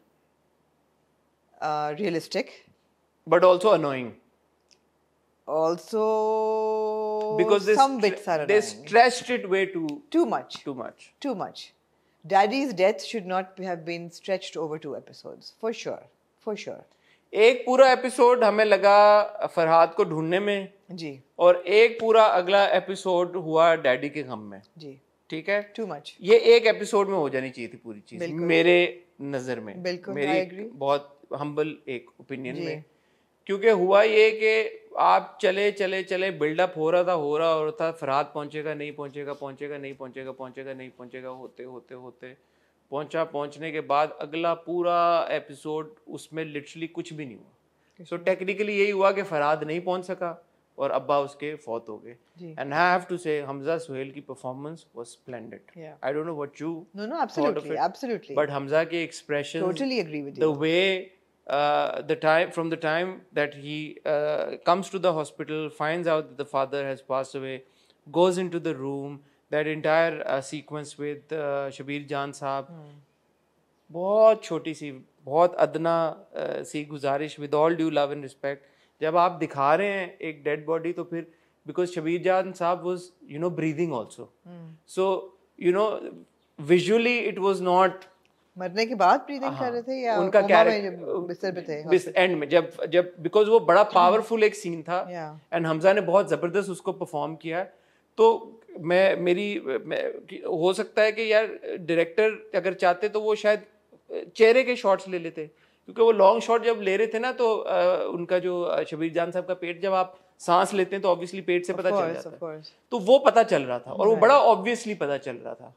B: realistic,
A: but also annoying.
B: Also,
A: because
B: some bits are annoying.
A: They stretched it way too much. Daddy's death should not have been stretched over 2 episodes, for sure. एक पूरा episode हमें लगा फरहाद को ढूंढने में
B: जी,
A: और एक पूरा अगला एपिसोड हुआ डैडी के गम में जी। ठीक है,
B: टू मच।
A: ये एक एपिसोड में हो जानी चाहिए थी पूरी चीज मेरे नजर में, मेरी बहुत हम्बल एक ओपिनियन में, क्योंकि हुआ ये कि आप चले बिल्डअप हो रहा था, फरहाद पहुंचेगा होते पहुंचने के बाद अगला पूरा एपिसोड उसमें लिटरली कुछ भी नहीं हुआ। सो टेक्निकली यही हुआ कि फरहाद नहीं पहुंच सका और अब्बा उसके फौत हो गए। एंड आई हैव टू से हमजा सुहेल की performance was splendid. I don't know what you,
B: know absolutely
A: but Hamza के expressions,
B: totally agree with you,
A: the way from the time that he comes to the hospital, finds out that the father has passed away, goes into the room, that entire sequence with Shabbir Jaan sahab, बहुत छोटी सी, बहुत अदना सी गुजारिश, with all due love and respect, जब आप दिखा रहे हैं एक डेड बॉडी, तो फिर बिकॉज शबीर जान साहब was breathing also, so visually it was not,
B: मरने के बाद ब्रीदिंग कर रहे थे या
A: उनका
B: बिस्तर पे थे
A: एंड में, जब बिकॉज वो बड़ा पावरफुल एक सीन था, एंड हमजा ने बहुत जबरदस्त उसको परफॉर्म किया, तो हो सकता है कि यार डायरेक्टर अगर चाहते तो वो शायद चेहरे के शॉट्स ले लेते, क्योंकि वो लॉन्ग शॉट जब ले रहे थे ना, तो उनका जो शबीर जान साहब का पेट, जब आप सांस लेते हैं तो ऑब्वियसली पेट से पता चल जाता है, तो वो पता चल रहा था, और वो बड़ा ऑब्वियसली पता चल रहा था,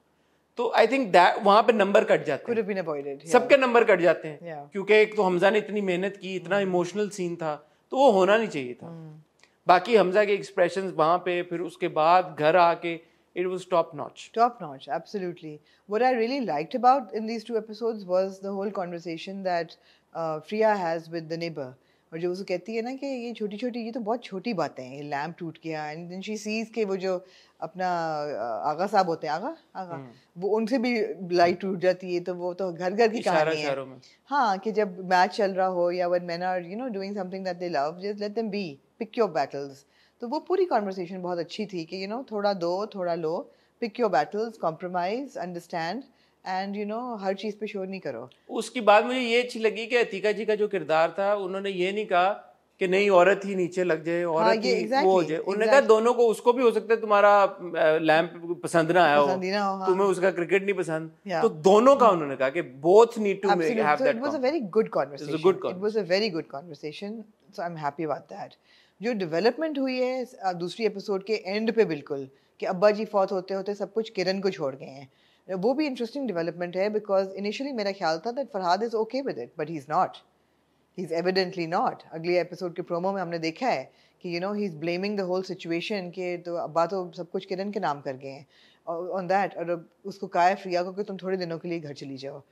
A: तो आई थिंक दैट वहां पे नंबर कट जाते हैं, सबके नंबर कट जाते हैं, क्योंकि एक तो हमजा ने इतनी मेहनत की, इतना इमोशनल सीन था, तो वो होना नहीं चाहिए था। बाकी हमजा के एक्सप्रेशंस वहां पे, फिर उसके बाद घर आके, it was top notch,
B: absolutely. What I really liked about in these 2 episodes was the whole conversation that Priya has with the neighbor, और जो उसको कहती है ना कि ये छोटी छोटी, ये तो बहुत छोटी बातें हैं, ये लैम्प टूट गया, एंड देन शी सीज के वो जो अपना आगा साहब होते हैं, आगा वो उनसे भी लाइट टूट जाती है, तो वो तो घर घर की कहानी है। हाँ, कि जब मैच चल रहा हो या when men are doing something that they love, just let them be, pick your battles. तो वो पूरी कॉन्वर्सेशन बहुत अच्छी थी कि थोड़ा दो थोड़ा लो, pick your battles, compromise, understand, and हर चीज पे शोर नहीं करो।
A: उसकी बात मुझे ये अच्छी लगी कि अतीका जी का जो किरदार था, उन्होंने ये नहीं कहा कि नहीं औरत ही नीचे लग जाए, औरत ही वो हो जाए, उन्होंने कहा दोनों को, उसको भी हो सकता है तुम्हारा लैंप पसंद ना आया हो, तुम्हें उसका क्रिकेट नहीं पसंद, तो दोनों का उन्होंने कहा कि both need to have that.
B: It was a very good conversation. It was a very good conversation. So I'm happy about that. जो डेवलपमेंट हुई है दूसरी एपिसोड के एंड पे, बिल्कुल कि अब्बा जी फौत होते होते सब कुछ किरण को छोड़ गए हैं, वो भी इंटरेस्टिंग डेवलपमेंट है, बिकॉज इनिशियली मेरा ख्याल था that Farhad is okay with it, but he is not, he is evidently not. अगले एपिसोड के प्रोमो में हमने देखा है कि he is blaming the whole situation के तो अब्बा तो सब कुछ किरण के नाम कर गए हैं ऑन दैट, और उसको कहा है फ्रिया को कि तुम थोड़े दिनों के लिए घर चली जाओ।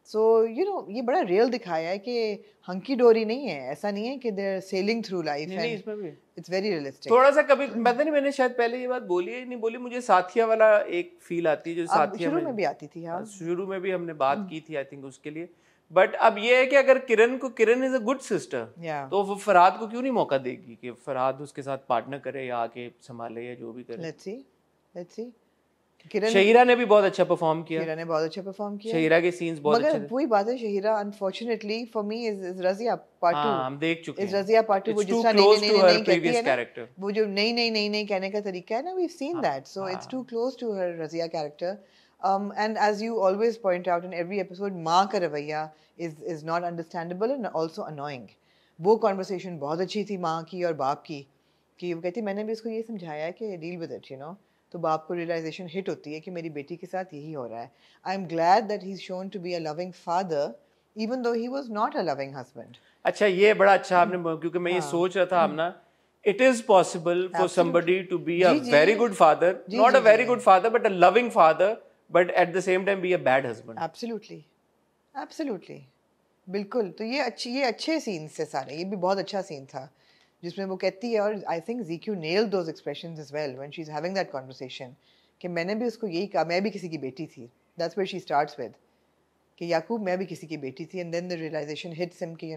B: सो ये बड़ा रियल दिखाया है कि हंकी डोरी नहीं है, ऐसा नहीं है कि they are sailing through life, it's very realistic.
A: थोड़ा सा कभी पता नहीं, मैंने शायद पहले ये बात बोली है नहीं बोली, मुझे साथिया वाला एक फील आती है, जो साथिया
B: शुरू में भी आती थी। हाँ,
A: शुरू में भी हमने बात की थी आई थिंक उसके लिए, बट अब ये है कि अगर किरण इज अ गुड सिस्टर, तो वो फरहाद को क्यों नहीं मौका देगी कि फरहाद उसके साथ पार्टनर करे या आके संभाले या जो भी करे।
B: Let's see.
A: शहीरा ने भी बहुत अच्छा परफॉर्म किया, शहीरा के सीन्स बहुत अच्छे थे।
B: वही बात है, Shaheera unfortunately for me is Razia part 2।
A: हम देख चुके हैं,
B: इज रजिया पार्ट 2, वो जिस तरह नहीं कहती है ना, वो जो नहीं कहने का तरीका है ना, we have seen that, so it's too close to her Razia character. And as you always point out in every episode, माँ का रवैया is not understandable and also annoying. वो कॉन्वर्सेशन बहुत अच्छी थी माँ की और बाप की, कि वो कहती मैंने भी इसको ये समझाया है कि डील विद इट, तो बाप को रियलाइजेशन हिट होती है कि मेरी बेटी के साथ यही हो रहा है। I am glad that he is shown to be a loving father even though he was not a loving husband.
A: अच्छा, ये बड़ा अच्छा आपने, क्योंकि मैं ये सोच रहा था अपना, it is possible for somebody to be a very good father, not a very good father but a loving father, but at the same time be a bad husband.
B: Absolutely बिल्कुल। तो ये अच्छे सीन्स थे सारे, ये भी बहुत अच्छा सीन था जिसमें वो कहती है, और I think ZQ nailed those expressions as well when she's having that conversation, कि मैंने भी उसको यही कहा, मैं भी किसी की बेटी थी। That's where she starts with, कि याकूब मैं भी किसी की बेटी थी, and then the realization hits him कि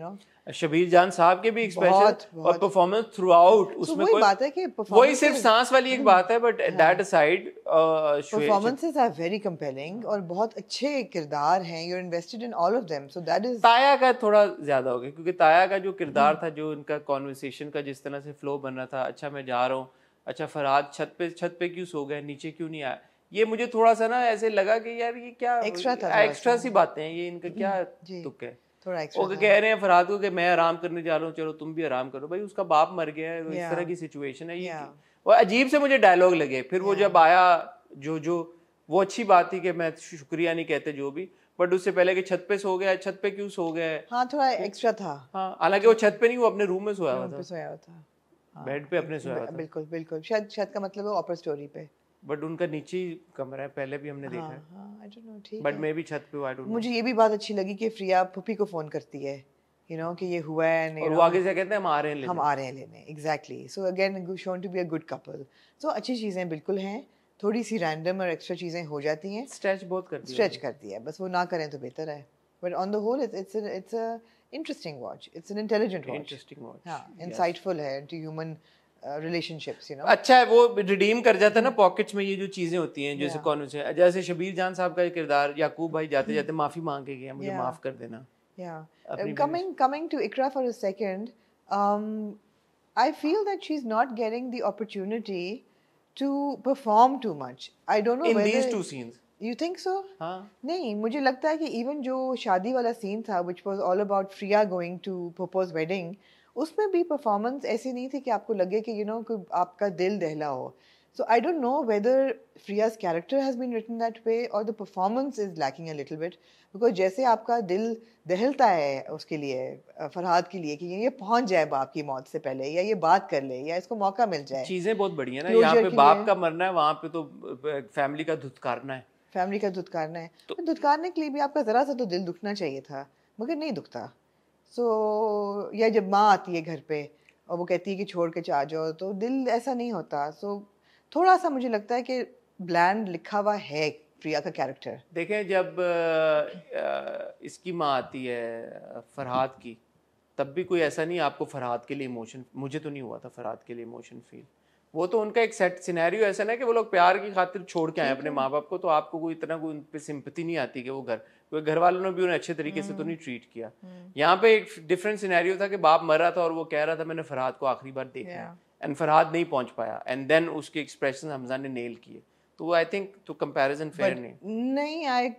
A: शबीर जान साहब के भी एक्सप्रेशन और परफॉर्मेंस थ्रू आउट, उसमें कोई
B: बात है कि
A: वही सिर्फ सांस वाली एक बात है, but that aside
B: performances are very compelling और बहुत अच्छे किरदार हैं, you are invested in all of them, so that is.
A: ताया का थोड़ा ज्यादा हो गया, क्योंकि ताया का जो किरदार था, जो उनका कॉन्वर्सेशन का जिस तरह से फ्लो बन रहा था, अच्छा मैं जा रहा हूँ, अच्छा फरहाद छत पे क्यों सो गए, नीचे क्यों नहीं आया, ये मुझे थोड़ा सा ना ऐसे लगा कि यार ये क्या एक्स्ट्रा सी बातें हैं, ये इनका क्या तुक है।
B: थोड़ा एक्स्ट्रा
A: वो कह रहे हैं फरहाद को कि मैं आराम करने जा रहा हूँ, चलो तुम भी आराम करो, भाई उसका बाप मर गया है, इस तरह की सिचुएशन है ये। वो अजीब से मुझे डायलॉग लगे, फिर वो जब आया जो वो अच्छी बात थी कि मैं शुक्रिया नहीं कहते जो भी, बट उससे पहले कि छत पे सो गया, छत पे क्यों सो गया,
B: हाँ थोड़ा एक्स्ट्रा था।
A: हाँ, हालांकि वो छत पे नहीं, वो अपने रूम में सोया हुआ था, बेड पे अपने सोया हुआ था।
B: बिल्कुल शायद छत का मतलब है अपर स्टोरी पे,
A: बट उनका नीचे ही कमरा है, पहले भी हमने देखा है।
B: आई डोंट नो, ठीक है,
A: बट मैं भी छत पे, आई डोंट नो।
B: मुझे ये भी बात अच्छी लगी कि फ्रिया फूफी को फोन करती है you know कि ये हुआ है and, you
A: और
B: know,
A: वो आगे से कहते हैं हम आ रहे हैं
B: हम
A: लेने।
B: आ रहे हैं लेने, exactly. So again shown to be a good couple. So अच्छी चीज़ें बिल्कुल हैं, थोड़ी सी रैंडम और एक्स्ट्रा चीज़ें हो जाती हैं,
A: स्ट्रेच बहुत कर दिया।
B: स्ट्रेच कर दिया है, बस वो ना करें तो बेहतर है. But on the whole it's a interesting watch. It's an intelligent watch.
A: Interesting watch.
B: हाँ, insightful है into human relationships, you know.
A: अच्छा है, वो रिडीम कर जाता है ना पॉकेट्स में ये जो चीजें होती हैं, जैसे
B: Yeah.
A: कौन से, जैसे शबीर जान साहब का किरदार, याकूब भाई जाते जाते माफी मांग के गए, मुझे
B: Yeah.
A: माफ कर देना।
B: Yeah.
A: अपनी
B: Coming to Ikra for a second, I feel that she's not getting the opportunity to perform too much. I don't know
A: in
B: whether
A: these two scenes.
B: you think so?
A: हाँ,
B: नहीं, मुझे लगता है कि even जो शादी वाला सीन था, which was all about Priya going to Popo's wedding, उसमें भी performance ऐसी नहीं थी कि आपको लगे कि you know कि आपका दिल दहला हो. So I don't know whether Priya's character has been written that way or the performance is lacking a little bit, because जैसे आपका दिल दहलता है उसके लिए, फरहाद के लिए, कि ये पहुंच जाए बाप की मौत से पहले, या ये बात कर ले, या इसको मौका मिल जाए.
A: चीजें बहुत बढ़िया है ना,
B: Closure
A: यहाँ पे
B: के
A: बाप
B: लिए.
A: का मरना है, वहाँ पे तो फैमिली का धुतकारना है।
B: फैमिली का धुतकारना है, तो धुतकारने के लिए भी आपका ज़रा सा तो दिल दुखना चाहिए था, मगर नहीं दुखता. सो या जब माँ आती है घर पे और वो कहती है कि छोड़ के आ जाओ, तो दिल ऐसा नहीं होता. सो थोड़ा सा मुझे लगता है कि ब्लैंड लिखा हुआ है प्रिया का कैरेक्टर.
A: देखें, जब इसकी माँ आती है फरहाद की, तब भी कोई ऐसा नहीं आपको फरहाद के लिए इमोशन, मुझे तो नहीं हुआ था फरहाद के लिए इमोशन फील. वो तो उनका एक सेट सिनेरियो ऐसा ना कि वो लोग प्यार की खातिर छोड़ के आए अपने माँ बाप को, तो आपको कोई इतना कोई उन पे सिंपैथी नहीं आती कि वो घर वालों ने भी उन्हें अच्छे तरीके से तो नहीं ट्रीट किया. यहाँ पे एक डिफरेंट सिनेरियो था कि बाप मर रहा था और वो कह रहा था मैंने फरहाद को आखिरी बार देखा है, एंड फरहाद नहीं पहुंच पाया, एंड देन उसके एक्सप्रेशन हमजा ने नेल किए. तो आई थिंक तो कंपैरिजन फेयर नहीं.
B: I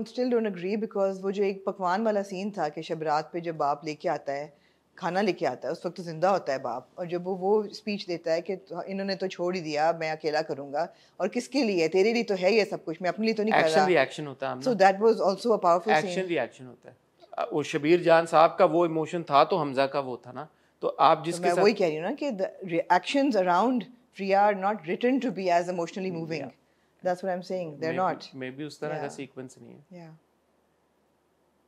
B: still don't agree, because वो जो एक पकवान वाला सीन था कि शब रात पे जब बाप लेके आता है, खाना लेके आता है, उस वक्त तो जिंदा होता है बाप, और जब वो स्पीच देता है कि इन्होंने तो छोड़ ही दिया, मैं अकेला करूंगा, और किसके लिए, तेरे लिए तो है ये सब कुछ, मैं अपने लिए तो नहीं कर रहा.
A: एक्शन रिएक्शन होता है.
B: So that was also a powerful scene.
A: Action reaction होता है. वो शबीर जान साहब का वो इमोशन था, तो हमजा का वो था ना. तो आप जिसके
B: मैं वही कह रही हूँ ना कि the reactions around Priya are not written to be as emotionally moving. That's what I'm saying. They're not.
A: Maybe उस तरह का सीक्वेंस नहीं है.
B: Yeah.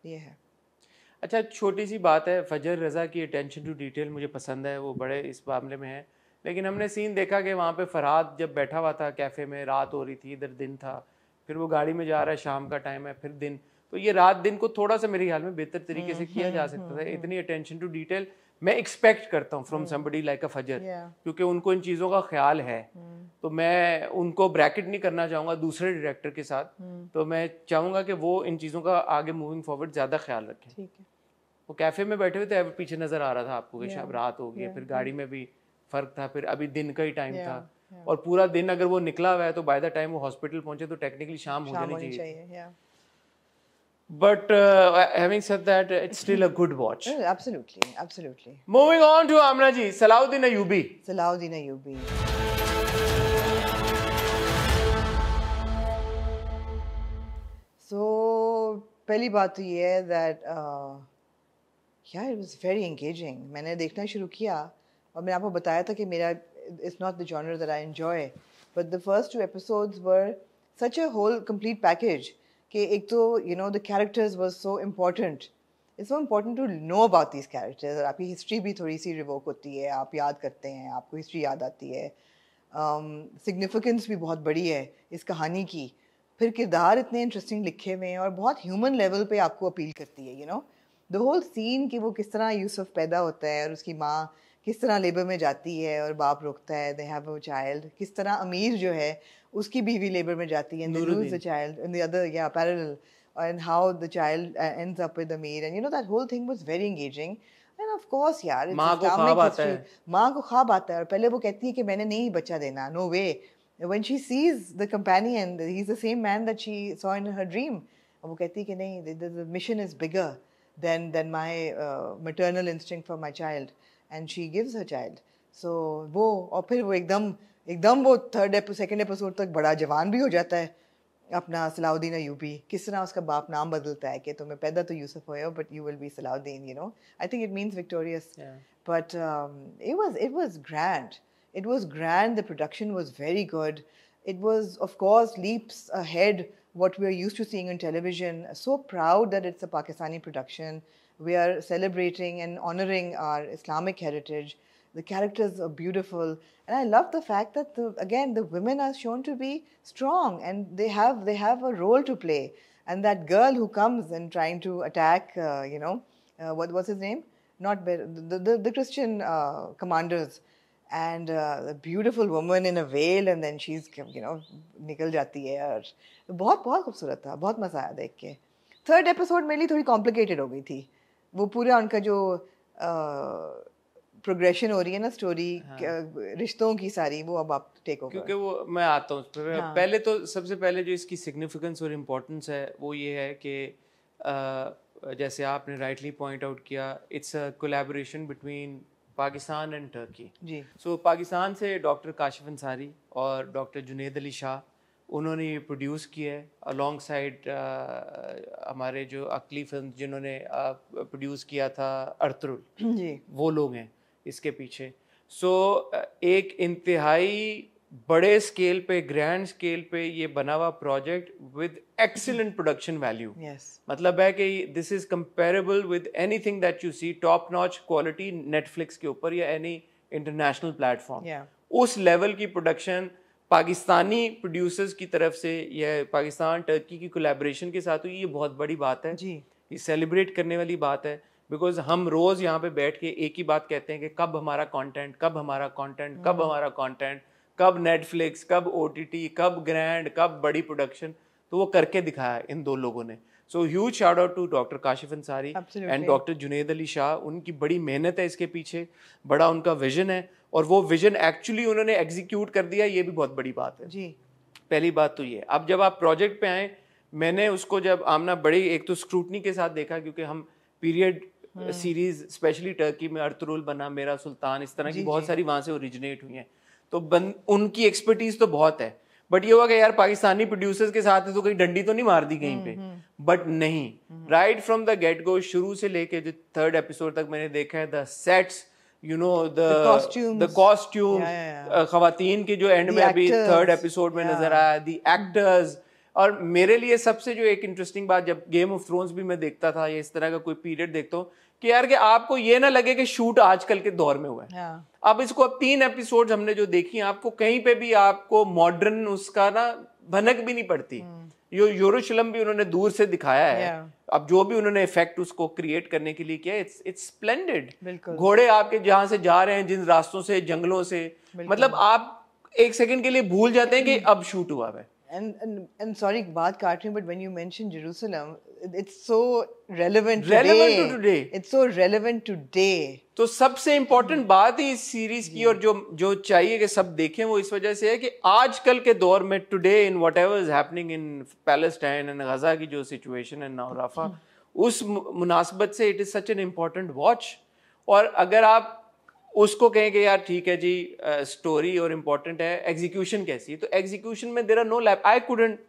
B: ये है.
A: अच्छा, छोटी सी बात है, फजर रजा की अटेंशन टू डिटेल मुझे पसंद है, वो बड़े इस मामले में है. लेकिन हमने सीन देखा कि वहाँ पे फरहाद जब बैठा हुआ था कैफ़े में, रात हो रही थी, इधर दिन था, फिर वो गाड़ी में जा रहा है, शाम का टाइम है, फिर दिन, तो ये रात दिन को थोड़ा सा मेरे ख्याल में बेहतर तरीके से किया जा सकता था. इतनी अटेंशन टू डिटेल मैं एक्सपेक्ट करता हूँ फ्रॉम समबडी लाइक अ फजर, क्योंकि उनको इन चीज़ों का ख्याल है. तो मैं उनको ब्रैकेट नहीं करना चाहूँगा दूसरे डायरेक्टर के साथ, तो मैं चाहूँगा कि वो इन चीज़ों का आगे मूविंग फॉरवर्ड ज़्यादा ख्याल रखें.
B: ठीक है.
A: वो कैफ़े में बैठे हुए थे, पीछे नज़र आ रहा था आपको कि शायद रात हो गई, फिर गाड़ी में भी फ़र्क था, फिर अभी दिन का ही टाइम था, और पूरा दिन अगर वो निकला हुआ है तो बाय द टाइम वो हॉस्पिटल पहुंचे तो टेक्निकली शाम हो जानी चाहिए. But having said that, it's still a good watch.
B: Absolutely, absolutely.
A: Moving on to Amna ji, Salahuddin Ayyubi.
B: Salahuddin Ayyubi. So पहली बात तो ये है that yeah, it was very engaging. मैंने देखना शुरू किया और मैंने आपको बताया था कि मेरा it's not the genre that I enjoy, but the first 2 episodes were such a whole complete package. कि एक तो you know the characters was so important. It's so important to know about these characters. और आपकी history भी थोड़ी सी revoke होती है, आप याद करते हैं, आपको हिस्ट्री याद आती है. सिग्निफिकेंस भी बहुत बड़ी है इस कहानी की. फिर किरदार इतने इंटरेस्टिंग लिखे हुए हैं और बहुत ह्यूमन लेवल पे आपको अपील करती है. You know the whole scene कि वो किस तरह यूसुफ पैदा होता है और उसकी माँ किस तरह लेबर में जाती है और बाप रोकता है, दे हैव अ चाइल्ड, किस तरह अमीर जो है उसकी बीवी लेबर में जाती है, and they lose the child, and the other parallel, and how the child ends up with Amir, and you know that whole thing was very engaging. And of course यार,
A: माँ को ख्वाब आता है,
B: माँ को ख्वाब आता है और पहले वो कहती है कि मैंने नहीं बच्चा देना, no way. When she sees the companion, he's the same man that she saw in her dream, और वो कहती है कि नहीं, the mission is bigger than my maternal instinct for my child, and she gives her child. So वो और फिर वो एकदम वो सेकंड एपिसोड तक बड़ा जवान भी हो जाता है अपना सलाहुद्दीन अयूबी. किस तरह उसका बाप नाम बदलता है कि तुम्हें पैदा तो यूसुफ हो but you will be Salahuddin. You know I think it means victorious. But it was grand. It was grand. The production was very good. It was of course leaps ahead what we are used to seeing on television. So proud that it's a Pakistani production. we are celebrating and honoring our Islamic heritage. The characters are beautiful, and I love the fact that the women are shown to be strong, and they have a role to play. And that girl who comes and trying to attack, what's his name? Not the Christian commanders, and the beautiful woman in a veil, and then she's निकल जाती है, और बहुत बहुत खूबसूरत था, बहुत मजा आया देख के. थर्ड एपिसोड मेरे लिए थोड़ी कॉम्प्लिकेटेड हो गई थी. वो पूरा उनका जो प्रोग्रेशन हो रही है ना स्टोरी, रिश्तों की सारी, वो अब आप टेक ओवर.
A: क्योंकि वो मैं आता हूँ उस पर. पहले तो सबसे पहले जो इसकी सिग्निफिकेंस और इम्पोर्टेंस है वो ये है कि जैसे आपने राइटली पॉइंट आउट किया, it's a collaboration between Pakistan and Turkey.
B: जी.
A: सो पाकिस्तान से डॉक्टर काशिफ अंसारी और डॉक्टर जुनैद अली शाह, उन्होंने ये प्रोड्यूस किया है अलॉन्ग साइड हमारे जो अकली फिल्म जिन्होंने प्रोड्यूस किया था अर्तुरुल
B: जी,
A: वो लोग हैं इसके पीछे. सो एक इंतहाई बड़े स्केल पे, ग्रैंड स्केल पे ये बना हुआ project with excellent production value. मतलब है कि this is comparable with anything that you see, top notch quality Netflix के ऊपर या एनी इंटरनेशनल प्लेटफॉर्म. उस लेवल की प्रोडक्शन पाकिस्तानी प्रोड्यूसर्स की तरफ से, यह पाकिस्तान टर्की की कोलैबोरेशन के साथ हुई. ये बहुत बड़ी बात है
B: जी.
A: ये सेलिब्रेट करने वाली बात है. बिकॉज हम रोज़ यहाँ पे बैठ के एक ही बात कहते हैं कि कब हमारा कंटेंट, कब हमारा कंटेंट, कब हमारा कंटेंट, कब नेटफ्लिक्स, कब OTT, कब ग्रैंड, कब बड़ी प्रोडक्शन. तो वो करके दिखाया इन दो लोगों ने. So huge shout out to doctor Kashif Ansari and doctor Junaid Ali Shah. उनकी बड़ी मेहनत है इसके पीछे, बड़ा उनका विजन है, और वो विजन एक्चुअली उन्होंने एग्जीक्यूट कर दिया. ये भी बहुत बड़ी बात है
B: जी.
A: पहली बात तो ये. अब जब आप प्रोजेक्ट पे आए, मैंने उसको जब आमना बड़ी एक तो स्क्रूटनी के साथ देखा, क्योंकि हम पीरियड सीरीज स्पेशली टर्की में अर्तुरुल बना, मेरा सुल्तान, इस तरह की बहुत सारी वहां से ओरिजिनेट हुई हैं. तो उनकी एक्सपर्टीज तो बहुत है. बट ये हुआ कि यार पाकिस्तानी प्रोड्यूसर्स के साथ तो कहीं डंडी तो नहीं मार दी कहीं पे. बट नहीं, right from the get go, शुरू से लेके जो थर्ड एपिसोड तक मैंने देखा है, द सेट्स, द कॉस्ट्यूम, खवातीन के जो एंड में अभी थर्ड एपिसोड में नजर आया, द एक्टर्स. और मेरे लिए सबसे जो एक इंटरेस्टिंग बात, जब गेम ऑफ थ्रोन्स भी मैं देखता था या इस तरह का कोई पीरियड देखता हूँ, कि यार कि आपको ये ना लगे कि शूट आजकल के दौर में हुआ है. अब इसको अब 3 एपिसोड हमने जो देखी, आपको कहीं पे भी आपको मॉडर्न उसका ना भनक भी नहीं पड़ती. यरूशलेम भी उन्होंने दूर से दिखाया है. अब जो भी उन्होंने इफेक्ट उसको क्रिएट करने के लिए किया, इट्स स्प्लेंडेड. घोड़े आपके जहां से जा रहे हैं, जिन रास्तों से, जंगलों से, मतलब आप एक सेकंड के लिए भूल जाते हैं कि अब शूट हुआ है.
B: And sorry, बात काट रही हूँ, but when you mentioned Jerusalem, it's so relevant to today. It's so relevant today.
A: तो सबसे इम्पोर्टेंट बात ही इस सीरीज की, और जो चाहिए कि सब देखें, वो इस वजह से है कि आजकल के दौर में, today in whatever is happening in Palestine and Gaza की जो सिचुएशन है नाउ राफा, उस मुनासबत से it is such an important watch. और अगर आप उसको कहें कि यार ठीक है जी, स्टोरी और इम्पोर्टेंट है, एग्जीक्यूशन कैसी है, तो एग्जीक्यूशन में there are no lapse. I couldn't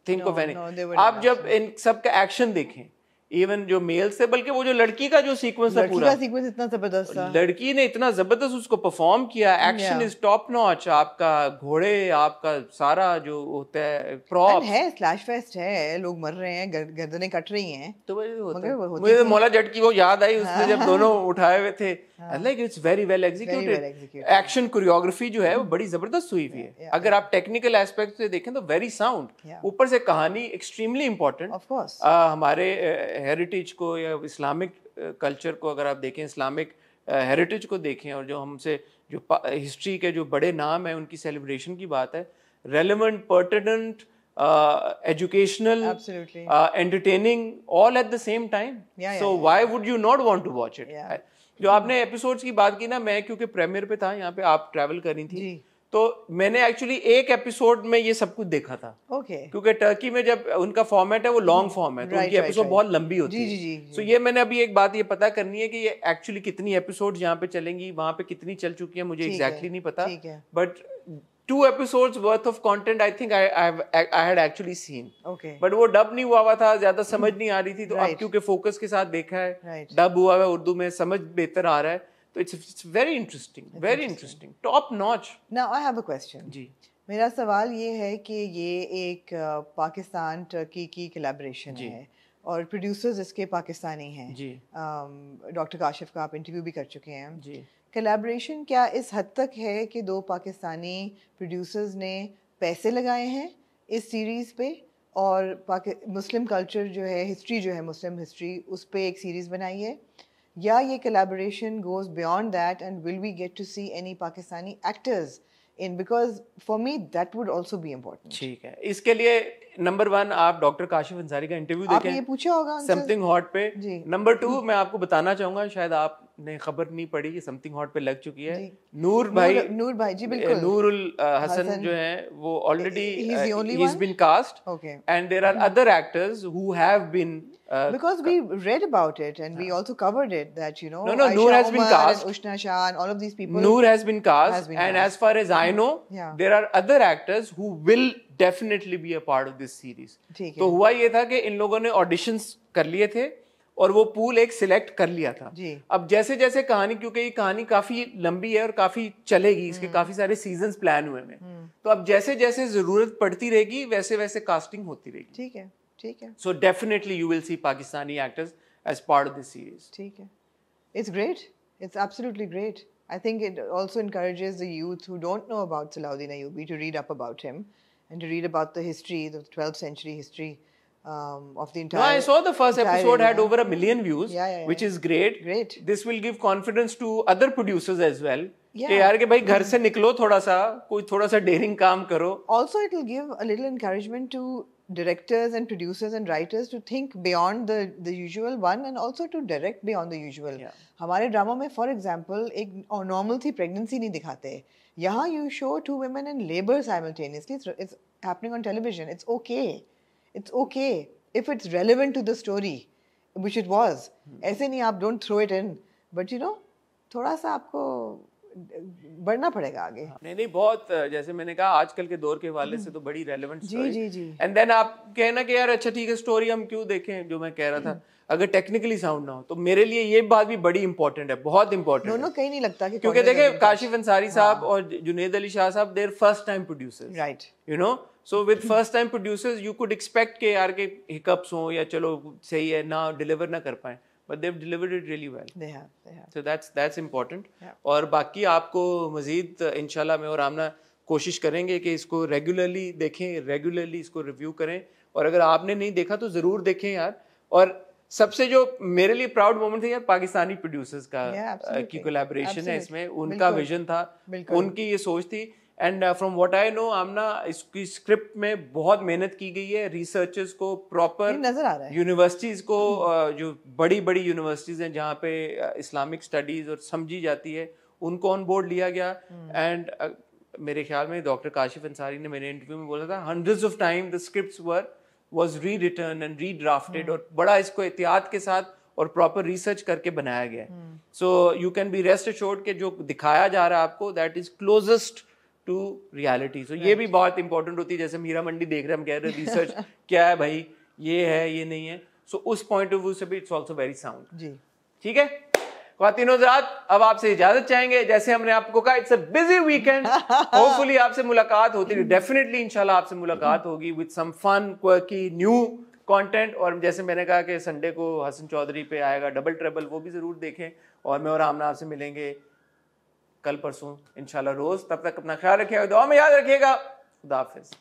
A: think of any. आप जब इन सब का एक्शन देखें, इवन जो मेल्स थे, बल्कि वो जो लड़की का जो सीक्वेंस था, पूरा
B: सीक्वेंस इतना जबरदस्त था.
A: लड़की ने इतना जबरदस्त उसको परफॉर्म किया. Action is top notch. आपका घोड़े, आपका सारा जो होता है प्रॉप्स
B: है, स्लैश फेस्ट है, लोग मर रहे हैं, गर्दनें कट रही हैं.
A: तो मुझे मौला जट की वो याद आई उसने जब दोनों उठाए हुए थे. Like it's very well executed. Action choreography जो है वो बड़ी जबरदस्त हुई हुई है. अगर आप टेक्निकल एस्पेक्ट से देखें तो वेरी साउंड. ऊपर से कहानी एक्सट्रीमली इम्पोर्टेंट.
B: ऑफ कोर्स
A: हमारे हेरिटेज को या इस्लामिक कल्चर को अगर आप देखें, इस्लामिक हेरिटेज को देखें, और जो हमसे जो हिस्ट्री के जो बड़े नाम है उनकी सेलिब्रेशन की बात है, relevant, pertinent, educational, entertaining, all at the same time. So why would you not want to watch it? जो आपने एपिसोड्स की बात की ना, मैं क्योंकि प्रीमियर पे था यहाँ पे, आप ट्रैवल कर रही थी, तो मैंने एक्चुअली एक एपिसोड में ये सब कुछ देखा था. क्योंकि टर्की में जब उनका फॉर्मेट है वो लॉन्ग फॉर्म है, तो उनकी एपिसोड बहुत लंबी होती है. सो ये मैंने अभी एक बात ये पता करनी है कि ये एक्चुअली कितनी एपिसोड यहाँ पे चलेंगी, वहां पे कितनी चल चुकी है, मुझे एग्जैक्टली नहीं पता. But 2 episodes worth of content I think I had actually seen. But वो डब नहीं हुआ था, ज्यादा समझ नहीं आ रही थी. तो अब क्योंकि फोकस के साथ देखा है, डब हुआ है उर्दू में, समझ बेहतर आ रहा है. तो it's very interesting, top notch.
B: Now I have a question.
A: जी.
B: मेरा सवाल ये है कि ये एक पाकिस्तान टर्की की कोलैबोरेशन है. और प्रोड्यूसर्स इसके पाकिस्तानी हैं
A: जी
B: डॉक्टर काशिफ का आप इंटरव्यू भी कर चुके हैं
A: जी।
B: कोलैबोरेशन क्या इस हद तक है कि दो पाकिस्तानी प्रोड्यूसर्स ने पैसे लगाए हैं इस सीरीज़ पे और मुस्लिम कल्चर जो है हिस्ट्री जो है मुस्लिम हिस्ट्री उस पे एक सीरीज़ बनाई है या ये collaboration goes beyond that and will we get to see any Pakistani actors in because for me that would also be important.
A: ठीक है, इसके लिए नंबर 1 आप डॉक्टर काशिफ अंसारी का इंटरव्यू देखें,
B: आपने ये पूछा होगा
A: समथिंग हॉट पे।
B: जी।
A: नंबर 2 मैं आपको बताना चाहूंगा, शायद आपने खबर नहीं पड़ी कि समथिंग हॉट पे लग चुकी है,
B: जी।
A: नूर भाई
B: जी बिल्कुल
A: नूरुल हसन जो है वो already he's been cast
B: okay
A: and there are other actors who have been
B: because we read about it and we also covered it that you know
A: No, Noor has been cast.
B: and Ushna Shah and all of these people
A: Noor has been cast
B: has been
A: and
B: cast.
A: as far as I know
B: Yeah.
A: there are other actors who will definitely be a part of this series.
B: ठीक है।
A: तो हुआ ये था कि इन लोगों ने auditions कर लिए थे और वो पूल एक सिलेक्ट कर लिया था
B: जी।
A: अब जैसे जैसे कहानी, क्योंकि ये कहानी काफी लंबी है और काफी चलेगी, इसके काफी सारे सीजन्स प्लान हुए हैं, तो अब जैसे जैसे जरूरत पड़ती रहेगी वैसे वैसे कास्टिंग होती रहेगी।
B: ठीक है ठीक है
A: so definitely you will see Pakistani actors as part of this series.
B: ठीक है, it's great, it's absolutely great. I think it also encourages the youth who don't know about Salahuddin Ayyubi to read up about him and to read about the history, the 12th century history of the entire.
A: No, I saw the first
B: entire
A: episode had
B: area.
A: over 1 million views,
B: Yeah.
A: which is great.
B: Great.
A: This will give confidence to other producers as well.
B: Yeah.
A: कि यार कि भाई घर से निकलो, थोड़ा सा कोई थोड़ा सा डेयरिंग काम करो।
B: Also, it will give a little encouragement to directors and producers and writers to think beyond the usual one and also to direct beyond the usual.
A: Yeah.
B: हमारे ड्रामा में फॉर एग्जांपल एक normal थी pregnancy नहीं दिखाते, यहाँ you show 2 women in labor simultaneously. It's happening on television. It's okay if it's relevant to the story, which it was. ऐसे नहीं, आप don't throw it in, but you know थोड़ा सा आपको बढ़ना पड़ेगा आगे।
A: नहीं बहुत, जैसे मैंने कहा आजकल के दौर के हवाले से तो बड़ी रेलेवेंट
B: जी जी जी।
A: एंड देन आप कहना कि यार अच्छा ठीक है स्टोरी हम क्यों देखें, जो मैं कह रहा था अगर टेक्निकली साउंड ना हो तो मेरे लिए ये बात भी बड़ी इंपॉर्टेंट है, बहुत इंपॉर्टेंट
B: दोनों कहीं नहीं लगता कि
A: क्योंकि देखे काशिफ अंसारी साहब और Junaid Ali Shah sahab their first time producers,
B: right,
A: you know, so with first time producers you could expect के यार के हिकअप्स हो या चलो सही है ना डिलीवर ना कर पाए, but they've delivered it really well.
B: They have.
A: So that's important.
B: Yeah.
A: और बाकी आपको मजीद इंशाल्लाह मैं और आमना कोशिश करेंगे कि इसको रेगुलरली देखें, रेगुलरली इसको रिव्यू करें, और अगर आपने नहीं देखा तो ज़रूर देखें यार। और सबसे जो मेरे लिए प्राउड मोमेंट था यार पाकिस्तानी प्रोड्यूसर्स का की कोलैबोरेशन है इसमें, उनका विजन था, उनकी ये सोच थी। And from what I know Aamna इसकी स्क्रिप्ट में बहुत मेहनत की गई है, रिसर्चर्स को प्रॉपर
B: नजर आ रहा है,
A: यूनिवर्सिटीज़ को जो बड़ी बड़ी यूनिवर्सिटीज़ हैं जहाँ पे इस्लामिक स्टडीज़ और समझी जाती है उनको ऑन बोर्ड लिया गया। एंड मेरे ख्याल में डॉक्टर काशिफ अंसारी ने मेरे इंटरव्यू में बोला था hundreds of time the scripts was rewritten and redrafted, और बड़ा इसको एहतियात के साथ और प्रॉपर रिसर्च करके बनाया गया है। So you can be rest assured कि जो दिखाया जा रहा है आपको that is closest to reality. So ये भी बहुत इंपॉर्टेंट होती है, जैसे हम हीरा मंडी देख रहे हैं, हम कह रहे हैं रिसर्च क्या है भाई, ये है ये नहीं है, सो उस पॉइंट ऑफ व्यू से भी इट्स आल्सो वेरी साउंड जी। ठीक है ख्वातीन हज़रात, अब आपसे इजाजत चाहेंगे, जैसे हमने आपको कहा it's a busy weekend, hopefully आपसे मुलाकात होती है, डेफिनेटली इंशाल्लाह आपसे मुलाकात होगी with some fun quirky new content. और जैसे मैंने कहा कि संडे को हसन चौधरी पे आएगा डबल ट्रेबल, वो भी जरूर देखें, और मैं और आमना आपसे मिलेंगे कल परसों इंशाल्लाह रोज। तब तक अपना ख्याल रखिएगा, दुआ में याद रखिएगा। खुदा हाफिज।